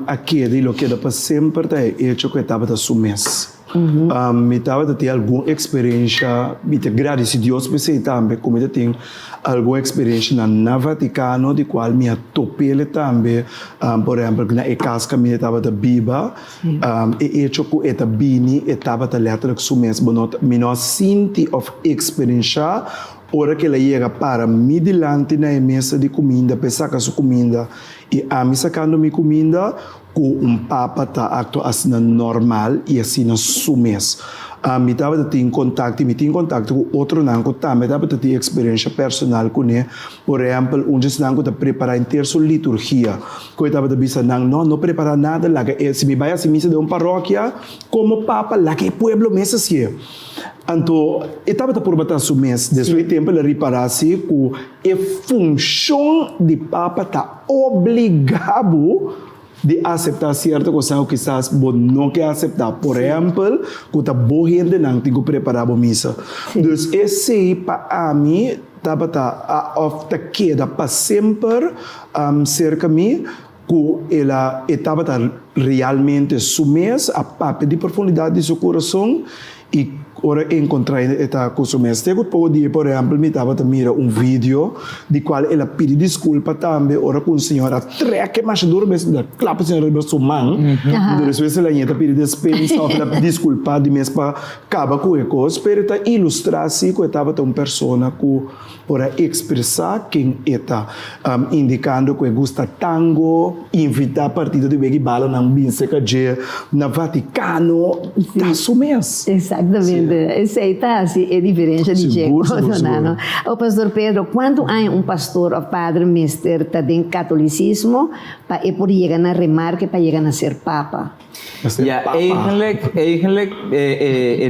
aquí y lo que para siempre é hecho que estava da su mes. Me estava a ter alguma experiência, me te agradeci Deus por você também, como eu tenho alguma experiência na Vaticano, de qual me atopei também, por exemplo, na casa me estava da Biba, e hecho que eta bini, estava a letra que sumês, me não senti of experiência, hora que ela chega para me delante na mesa de comida, pensar que a sua comida, e a mim sacando minha comida, com papa tá acto assim normal e assim no sumês. Me estava a ter contato com outro nanco também, estava a ter experiência personal com ele. Por exemplo, onde se nanco está preparando ter sua liturgia. Que eu estava a dizer, não prepara nada, lá que se me vai a missa de uma paróquia, como papa, lá que é pueblo mesa assim. Então, eu estava a perguntar sobre isso, desde o tempo ele reparasse que a função de papa está obrigado de aceitar certa coisa que quizás não quer aceitar. Por exemplo, que está boa gente não tem que preparar a missa. Então, esse para mim estava a queda para sempre cerca de mim, que ela estava realmente sumês a parte de profundidade de seu coração e ora encontrar esta cosa mestre que pode por exemplo me estava a mirar vídeo de qual ela pede desculpa também ora com a senhora treque mais duro mesmo da clapa senhora de sua mão depois ela ainda pede dispensa ela desculpa de mesmo para acabar com a coisa pero está ilustrar se que estava uma pessoa que para expressar quem está indicando que gosta tango invitar a partida de begi bala na Binse que na Vaticano tá sumês. Exatamente. Essa aí tá assim, é diferente de jeito. O pastor Pedro, quando há pastor ou padre mestre tá dentro do catolicismo, para por chegar na remarca para chegar a ser papa. Ja, eigenlijk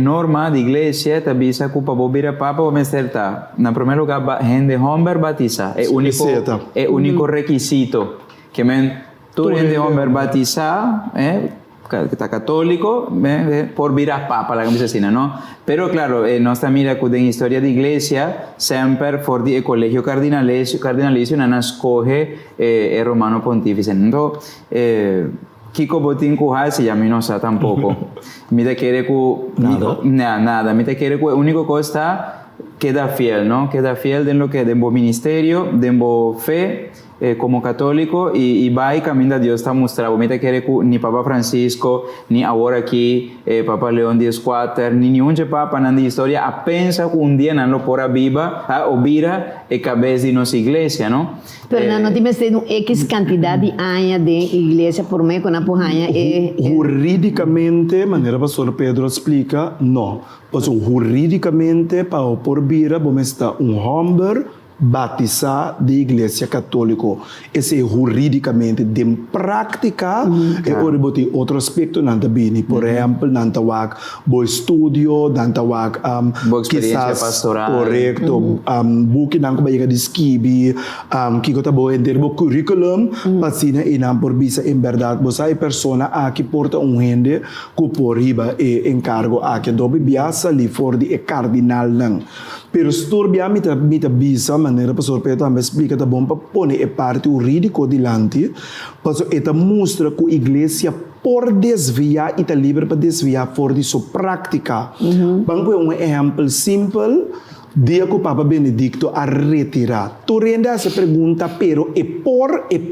norma de iglesia te avisa que para vira papa o mesterta. Na primeiro lugar, gente homem batiza. É único requisito. Que men tu gente homem batiza, que está católico, por virar papa, la camisa así, ¿no? Pero claro, nuestra mira que en historia de iglesia, siempre por el colegio cardinalicio, nana escoge el romano pontífice. Entonces, Kiko Botín Cujasi, a mí no sé tampoco. Mira, quiere que... Nada. Mira, quiere que único cosa queda fiel, ¿no? Queda fiel de lo que de ministerio, de fe, como católico y va y camina a Dios está mostrado. Mira, quiere que ni Papa Francisco, ni ahora aquí Papa León XIV, ni un papa en la historia, a pensa que un día no lo porá viva o vira cabeza de nuestra iglesia, ¿no? Pero no tienes X cantidad de años de iglesia por meio con apoyaña. Jurídicamente, maneira pastor Pedro explica, no. Pues jurídicamente, para por vira, vamos estar homem batizar de igreja católica. Esse é juridicamente, de prática, é outro aspecto nanta bini. Por exemplo, nanta wak bo estudio, nanta wak experiência pastoral. Correto, buki nang bayiga de skibi, kiko ta bo enter bo curriculum, pasina inam por bisa em verdade, bo sai persona aqui porta rende ku por riba e encargo aqui dobi biasa li for di e cardinal nang. Pero storbia mita bisa maneira pastor Pedro também explica tá bom para pôr a parte jurídico dilante, para esta mostra que a igreja por desviar e está livre para desviar fora de sua prática. Vamos ver um exemplo simples. Dia que o Papa Benedicto a retirar. Tu renda se pergunta, pero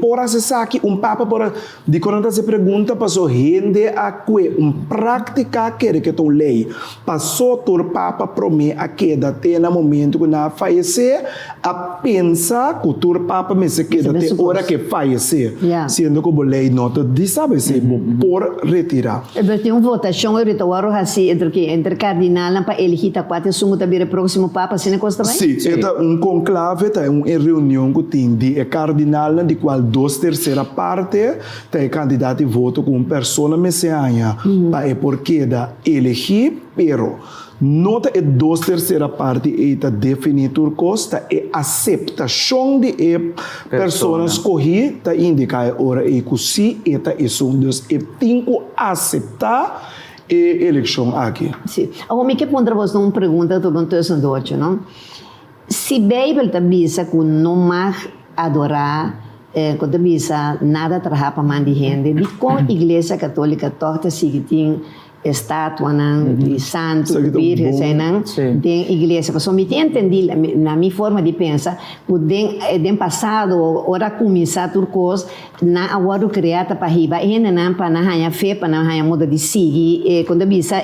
por acessar aqui Papa por de quando se pergunta passou rende a que prática que tu lei passou tu Papa promete a queda até no momento que na falecer a pensar que tu Papa me se queda até hora que falecer sendo que a lei nota de sabe se por retirar. Tem uma votação ritual assim entre cardinal para elegir a quatro sumo também o próximo Papa. Sim, é conclave, é uma reunião que tem de cardinal, de qual 2/3 parte é candidato e voto com uma pessoa messiânica, para porque da elegir, pero nota é 2/3 parte é definir o costa é aceitação de pessoa escolher, tá indicar hora é que se é isso, Deus é tem que aceitar e eleição aqui. Sim. Agora, me que pondra você uma pergunta do 2008, não? Se a Bíblia está dizendo que não mais adorar, quando diz nada trabalhar para mãe de gente, de como a Igreja Católica torta seguindo estátua de santo, virgem, de igreja. Porque me entendi na minha forma de pensar, que den passado, ora começar turcos, na agora criada para riba, e não para na hanha fé, para na hanha moda de seguir, quando bisa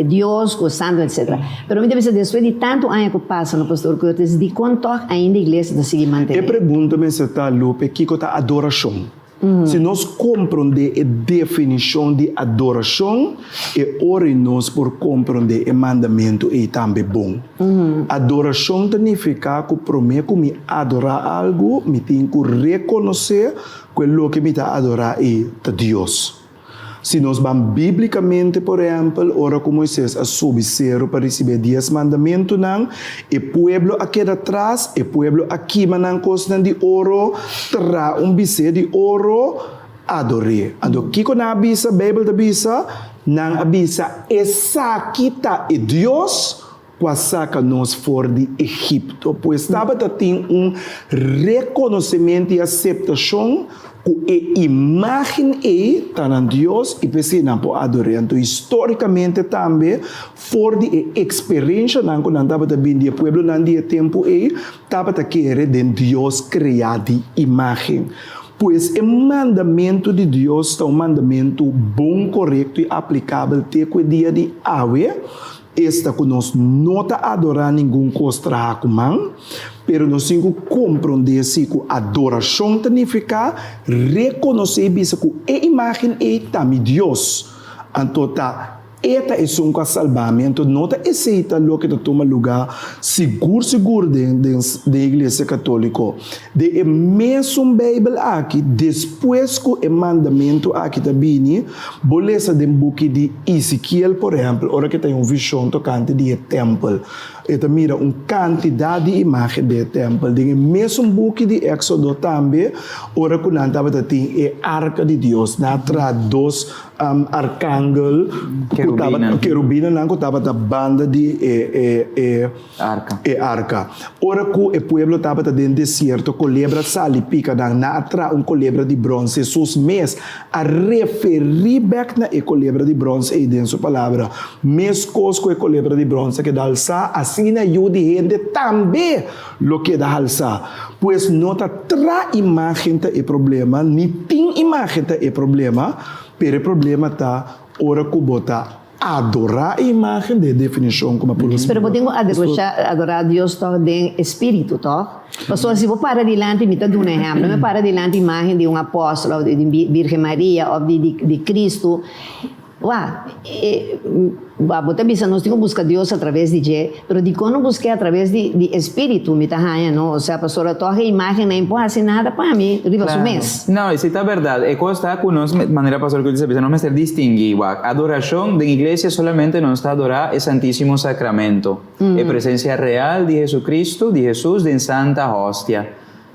Deus, o santo, etc. Pero me deve depois de tanto ano que passa no pastor Curtis, de quanto ainda a igreja está seguindo manter. E pergunta-me se está Lupe, que está adoração. Se nós compreender a definição de adoração, é hora nós por compreender o mandamento é também bom. Adoração significa que para mim, que me adorar algo, me tenho que reconhecer aquilo que me está adorar é Deus. Se nós vamos biblicamente, por exemplo, ora como Moisés a subir para receber 10 mandamentos, e pueblo aqui atrás, e pueblo aqui manan costa de ouro, tra bise de ouro, adore. Ando kiko na abisa, Bíblia da bisa, nang abisa, essa kita e Deus, saca nós fora de Egipto, pois estava tem reconhecimento e aceitação ku imagen está na Deus e precisa po adorar. Então, historicamente também, for de experiência não quando estava também de pueblo não de tempo estava a querer de Deus criar de imagem. Pois o mandamento de Deus é um mandamento bom, correto e aplicável até o dia de hoje. Esta que nós não adorar nenhum coisa comum, pero nós temos que compreender que a adoração significa reconhecer que a imagem é também Deus. Então, esta é um salvamento, não aceita o que toma lugar seguro da Igreja Católica. De mesmo Bíblia aqui, depois que o mandamento aqui também, beleza de book de Ezequiel, por exemplo, ora que tem uma visão tocante de templo. Eta mira quantidade de imagens do templo. De mesmo book de Éxodo também, ora que não estava tem a arca de Deus, na traduz arcángel, querubina, não que estava da banda de arca. Ora que o povo estava dentro do deserto, colebra salipica, na atra colebra de bronze. Jesus mesmo a referir back na colebra de bronze e dentro sua palavra. Mesmo coisa que colebra de bronze que dá alça, assim na ajuda gente também lo que dá alça. Pois não tra imagem é problema, nem tem imagem é problema. Pero o problema está, ora que bota adorar a imagem de definição como a polícia. Pero podemos adorar a Deus em espírito, tá? Pastor, se vou para diante, me dá um exemplo, me para diante a imagem de um apóstolo, de Virgem Maria, ou de Cristo. Bota bisa nós temos que buscar Deus através de je, pero de quando busquei através de espírito, me tá não, ou seja, pastora, toda a imagem não pode ser nada para mim, riba su mês. Não, isso é verdade. É coisa que nós, de maneira pastor que dice, não ser distinguir. Adoração da igreja solamente não está adorar o Santíssimo Sacramento, a presença real de Jesucristo, de Jesus, em Santa Hóstia.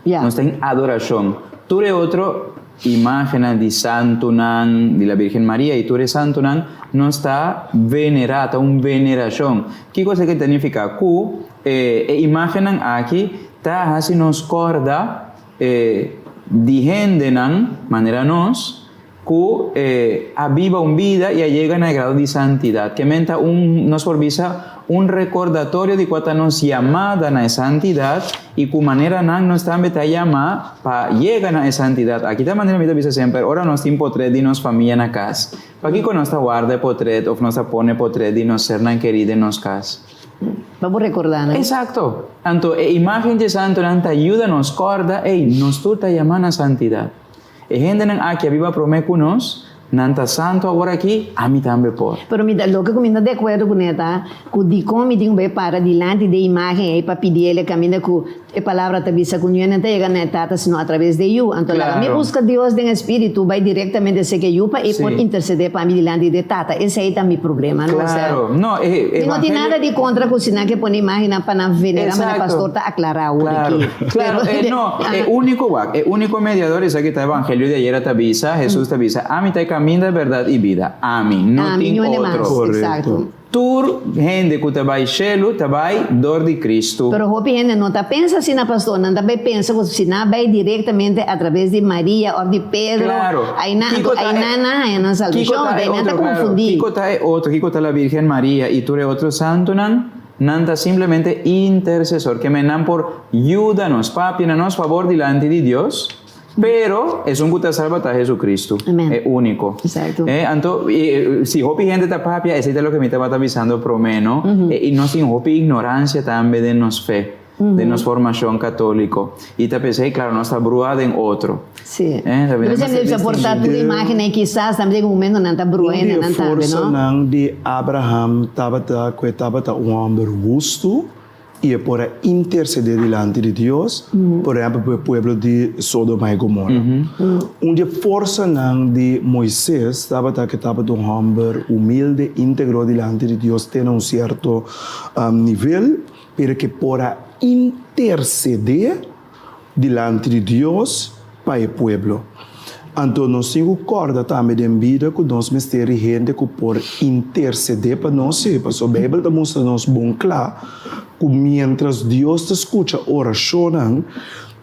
Não tem adoração. Tu é outro imagen de Santo Nan, de la Virgen María y tú eres Santo Nan, no está venerada, una veneración. ¿Qué cosa que significa? Que imagen aquí está así nos corda dijendenan manera nos que aviva un vida y llegan al grado de santidad, que menta nos forvisa un recordatorio de cuánta nos llamada a santidad y cu manera nos también te llama para llegar a santidad. Aquí de manera me dice siempre, ahora nos tiene potret de nos familia en casa. Para que con nuestra guarda potret o nos pone potret de nos ser querida en nos casa. Vamos recordando. Exacto. Entonces, imagen de santo te ayuda, nos corda, nos tú te llaman a santidad. E gente aquí viva promecunos, nanta santo agora aqui, a mim também pode. Pero me dá louco que me dá de acordo com ela, que de como me tem que para diante da imagem aí para pedir ele caminha com a palavra também se com não chega na tata senão através de eu. Então claro. Me busca Deus em espírito, vai diretamente ser que eu para e por interceder para mim diante de tata. Esse aí tá meu problema, não claro. Não, não tem nada de contra cozinhar que põe imagem para não venerar, mas o pastor tá aclarar o claro. aqui. Claro, não, é único mediador, isso aqui está o evangelho de ayer te avisa, Jesus te avisa, a mim te caminho de verdade e vida. A mim, não tem outro. Exato. Tu, gente que te vai cielo, te vai dor de Cristo. Pero hopi gente não tá pensa assim na pastor, não também pensa que se não vai diretamente através de Maria ou de Pedro. Claro. Aí não salvação, aí não tá confundido. Kiko tá outro, Kiko tá a Virgem Maria e tu é outro santo não? Nanta simplemente intercesor que me nan por ayúdanos, papi, a nos favor delante de Dios. Pero es un que te salva a Jesucristo. Amén. Es único. Exacto. Entonces, si hopi gente te papia, ese es lo que me estaba avisando pro menos. Y no sin hopi ignorancia también de nos fe, de nos formación católico. Y te pensé, claro, no está bruada en otro. Sí. Pero se debe soportar tu imagen y quizás también un momento no está bruada, no está, ¿no? De Abraham estaba un hombre justo. E para interceder delante de Deus, por exemplo, para o povo de Sodoma e Gomorra. Onde a força de Moisés estava um homem humilde, íntegro delante de Deus, tem um certo nível, para que para interceder delante de Deus para o povo. Então, nós temos corda também de vida que nós mistérios gente que por interceder para nós, porque a Bíblia está mostrando-nos bem claro que mientras Deus te escuta oração,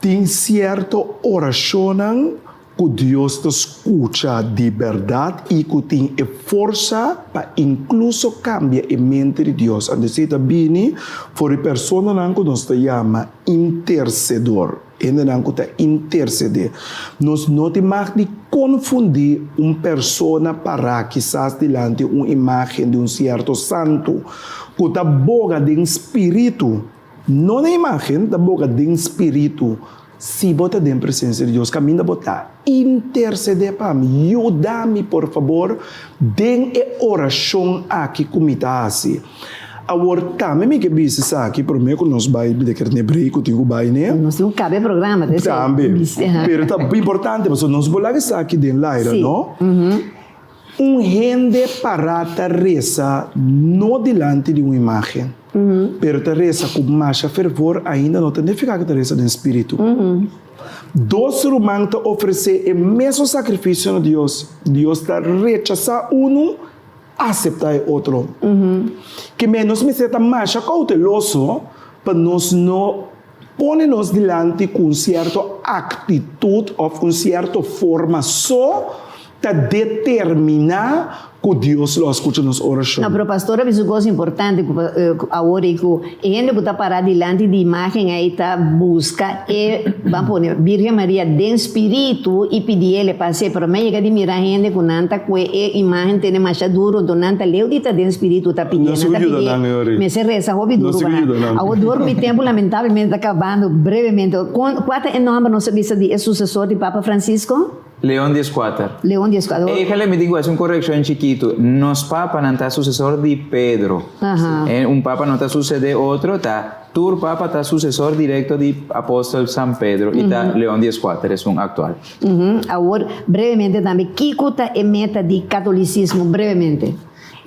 tem certa oração que Dios te escucha de verdad y que tiene fuerza para incluso cambiar la mente de Dios. Antes de venir, por la persona que nos llama intercedor. En que interceder. Nos no te de confundir una persona para quizás delante una imagen de un cierto santo que está boga de espíritu. No de imagen, está boga de espíritu. Si bota en presencia de Dios, camina bota, interceder para mí, ayúdame por favor, den oración aquí como está así. Agora, também que bicho aqui, por mim, que nós vai de querer nebrei, que tenho vai, né? Nós temos cabe programa, desse. Também. Mas é importante, mas nós vamos lá aqui dentro lá, não? Gente parada reza não diante de uma imagem. Pero te reza com mais fervor ainda não tem ficar que te reza de espírito. Dois romanos te oferecer o mesmo sacrifício a Deus. Deus te rechaça aceptar outro. Que menos me senta mais cauteloso para nós não pôr-nos diante com certa atitude ou com certa forma só para determinar que Deus lo escuta nas orações. Não, pero pastor, é uma coisa importante agora que a gente que está parado diante de imagem aí está busca vamos pôr Virgem Maria de espírito e pedir ele para ser, pero me chega de mirar gente com nanta que a imagem tem mais duro, do nanta leu de de espírito está pedindo, está pedindo. Me se reza hobby duro, agora dorme tempo lamentavelmente está acabando brevemente. Qual é o nome não sabia de sucessor de Papa Francisco? León XIV. León XIV. Déjale, me digo, es un corrección chiquito. Nos papa no está sucesor de Pedro. Un papa no está sucede otro, está tur papa está sucesor directo de apóstol San Pedro y está León XIV, es un actual. Ahora, brevemente también, ¿qué es meta de catolicismo? Brevemente.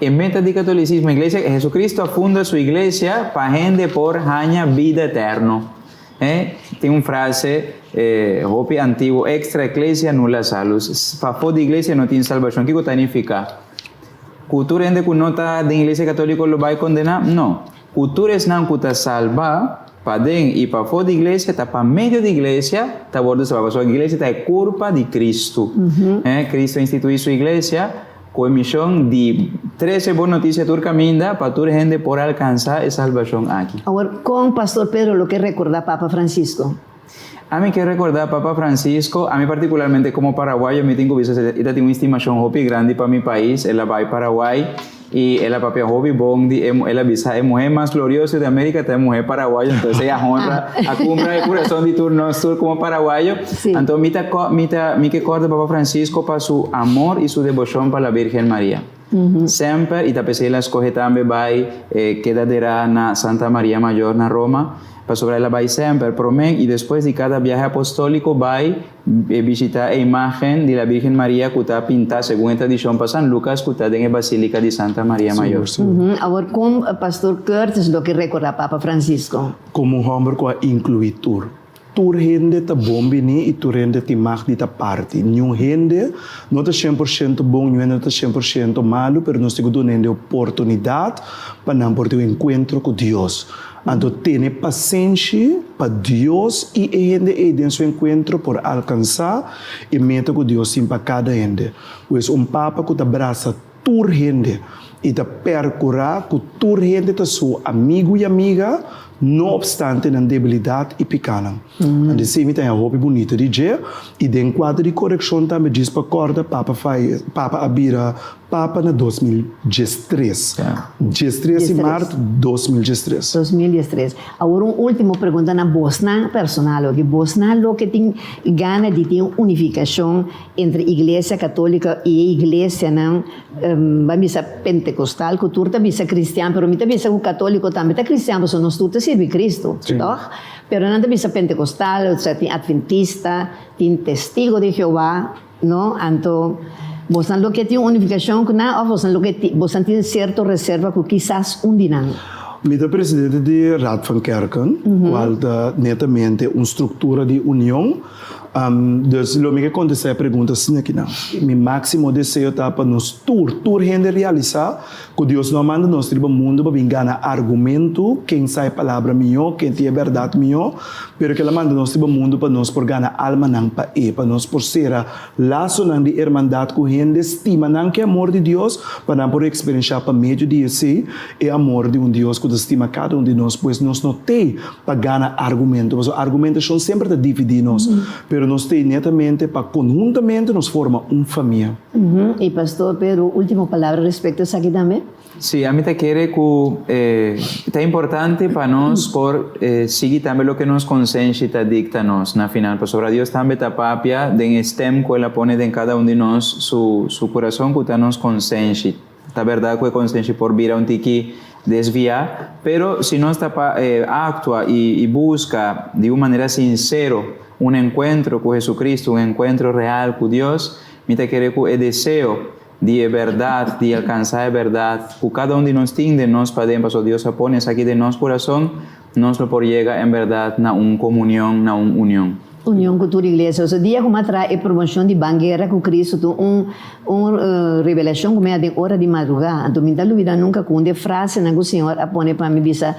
En meta de catolicismo, iglesia, Jesucristo funda su iglesia para gente por aña vida eterno. Tem uma frase hopi antigo, extra ecclesia nulla salus. Para fora de iglesia não tem salvação. O que significa? Cultura gente que não está da igreja católica lo vai condenar? Não. Cultura é não que está salva para dentro e para fora de igreja, está para meio de igreja, está bordo salvação. A igreja está culpa de Cristo. Cristo instituiu sua igreja com a missão de 13 boas notícias por caminho para toda gente por alcançar a salvação aqui. Agora, com Pastor Pedro, lo que recordar Papa Francisco? A mí que recordar Papa Francisco, a mí particularmente como paraguayo, me tengo visto, esta tiene una estimación hobby grande para mi país, ella va a Paraguay y ella papia hobby bondi, ella visa es mujer más gloriosa de América, es mujer paraguayo, entonces ella honra a cumbre de corazón de turno sur como paraguayo. Sí. Entonces, mi que corta Papa Francisco para su amor y su devoción para la Virgen María. Siempre, y tapese la escoge también, va quedará na Santa María Mayor na Roma, para sobre la vai sempre, promén, y después de cada viaje apostólico va visitar la imagen de la Virgen María que está pintada según esta edición para San Lucas, que está en la Basílica de Santa María Mayor. Ahora, ¿cómo Pastor Curtis lo que recuerda Papa Francisco? Como un hombre que incluye tur gente está bom bini e tur gente te mag de ta parte. Nenhum gente não está 100% bom, não está 100% malo, pero nós temos uma oportunidade para não ter um encontro com Deus. Então, tenha paciência para Deus e a gente tem seu encontro por alcançar e meta que Deus tem para cada gente. Pois papa que abraça toda gente e te percurar que toda gente é seu amigo e amiga, não obstante na debilidade e pecado. Então, se me tem a roupa bonita de dia e tem quadro de correção também diz para corda Papa abira Papa na 2013. 13 de março de 2013. 2013. Agora, última pergunta na Bosna personal. Que Bosna lo que tem gana de ter unificação entre a Igreja Católica e a Igreja vamos pentecostal, que tu também é cristão, mas também é católico também é cristão, mas nós todos serve Cristo, não? Pero não também é pentecostal, tem adventista, tem testigo de Jeová, não? Então você não quer ter unificação com nada, ou você tem certa reserva que quizás dinam. Met de presidente de Raad van Kerken, qual netamente uma estrutura de união, Dus lo que contestar preguntas aqui não. Mi máximo desejo tá para nos tour gente realizar que Deus não manda nós tribo mundo para ganhar argumento, quem sai palavra melhor, quem tem verdade melhor, pero que ela manda nós tribo mundo para nós por ganhar alma não para nós por ser a laço não de irmandade com gente, estima não que amor de Deus, para não por experienciar para meio de esse é amor de Deus que estima cada de nós, pois nós não tem para ganhar argumento, mas argumentação sempre está dividir nós, pero nós tem netamente para conjuntamente nos forma família. E pastor Pedro, última palavra respeito a isso aqui também? Sí, a mí te quiere que es importante para nos por seguir también lo que nos consciência te dicta nos na final, pues sobre Dios también te papia de estem que ela pone en cada uno de nos su corazón que está nos consciência. La verdad que consciência por vir a un tiki desviar, pero si no está actúa y busca de una manera sincero un encuentro con Jesucristo, un encuentro real con Dios, me te quiere que el deseo de verdad, de alcanzar la verdad, que cada uno de nos tiene, nos podemos, o Dios pone aquí de nuestro corazón, nos lo por llega en verdad a una comunión, a una unión. União Cultura Igreja. O dia como atrai a promoção de bangueira com Cristo, revelação como é de hora de madrugada. Então, me dá dúvida nunca com de frase na que o Senhor apone para mim bisa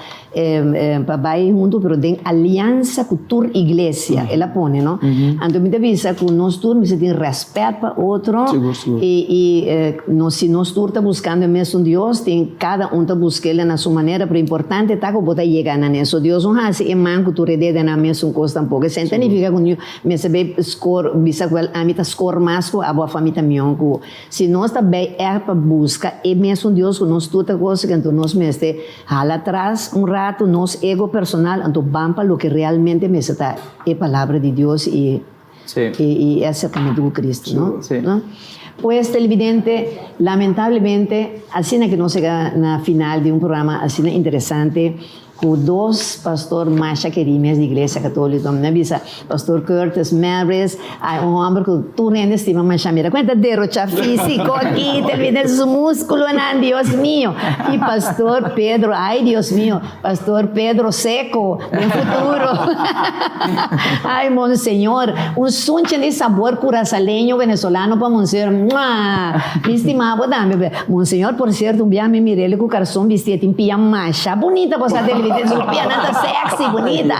para vai junto, pero tem aliança com Cultura Igreja. Ela pone, não? Então, me dá bisa com nós todos, você tem respeito para outro. Seguro. E se nós todos está buscando o mesmo Deus, tem cada um está buscando na sua maneira, pero importante tá que botar chegar nisso. Deus não faz e manco tu rede na mesma coisa tampouco. Isso significa que me sabe score bisa qual a mita score mais com a boa família minha com se nós também para busca e mesmo Deus com nós toda coisa que então nós mesmo hala atrás rato nos ego personal então vamos para o que realmente me está é palavra de Deus e esse caminho do Cristo, não? Sí. ¿No? Pues televidente, lamentablemente, así que no llega na final de un programa así interesante, con dos pastor Masha Kerimes de Iglesia Católica, me avisa, pastor Curtis Maris, hay un hombre que tú rendes estima Masha, mira, cuenta derrocha físico aquí, televidente, su músculo, Dios mío, y pastor Pedro, ay Dios mío, pastor Pedro seco, en futuro, ay monseñor, un sunche de sabor curazaleño venezolano para monseñor, mi estimado también, monseñor, por cierto, un día me miré el cucarzón vestido en pijama Masha, bonita para televidente, su pianata sexy, bonita,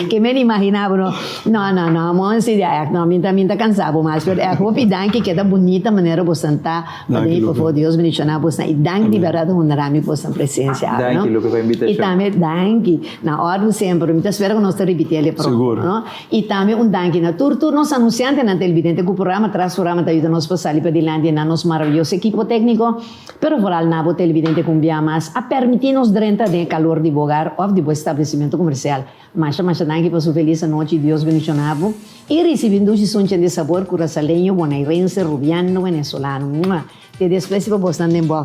que me imaginaba, no, monseñor, no, mientras cansado más, pero eu vou pedir que queda bonita maneira você sentar, para por favor, Deus mencionar você, e danke de verdade, honrarme por sua presença, Danke, Luca, pela invitação. E também, danke, na hora sempre, me espero que nós te repetir ele pronto, Seguro. não? E também danke na turno nos anunciantes na televidente, que o programa traz programa te ajuda nos passar ali para adiante, na nosso maravilhoso equipo técnico, pero por al nabo televidente cumbia mais, a permitir-nos durante de calor de bogar ou de estabelecimento comercial. Masha, danke por sua feliz noite, Deus bendicionavo. E recebendo de sonche de sabor curacaleño, bonairense, rubiano, venezolano. Te desprecio por você também, bom.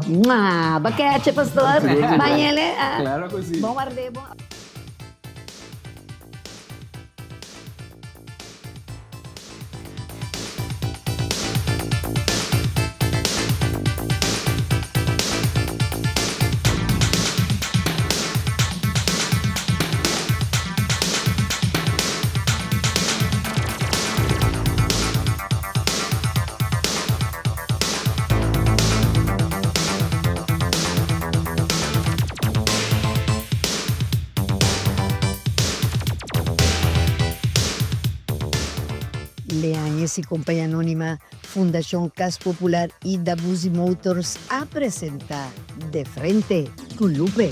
Baquete, pastor. Banhele. Claro que sí. Bom arde, bom. Leáñez y Compañía Anónima, Fundación Cas Popular y Dabusi Motors a presentar De Frente con Lupe.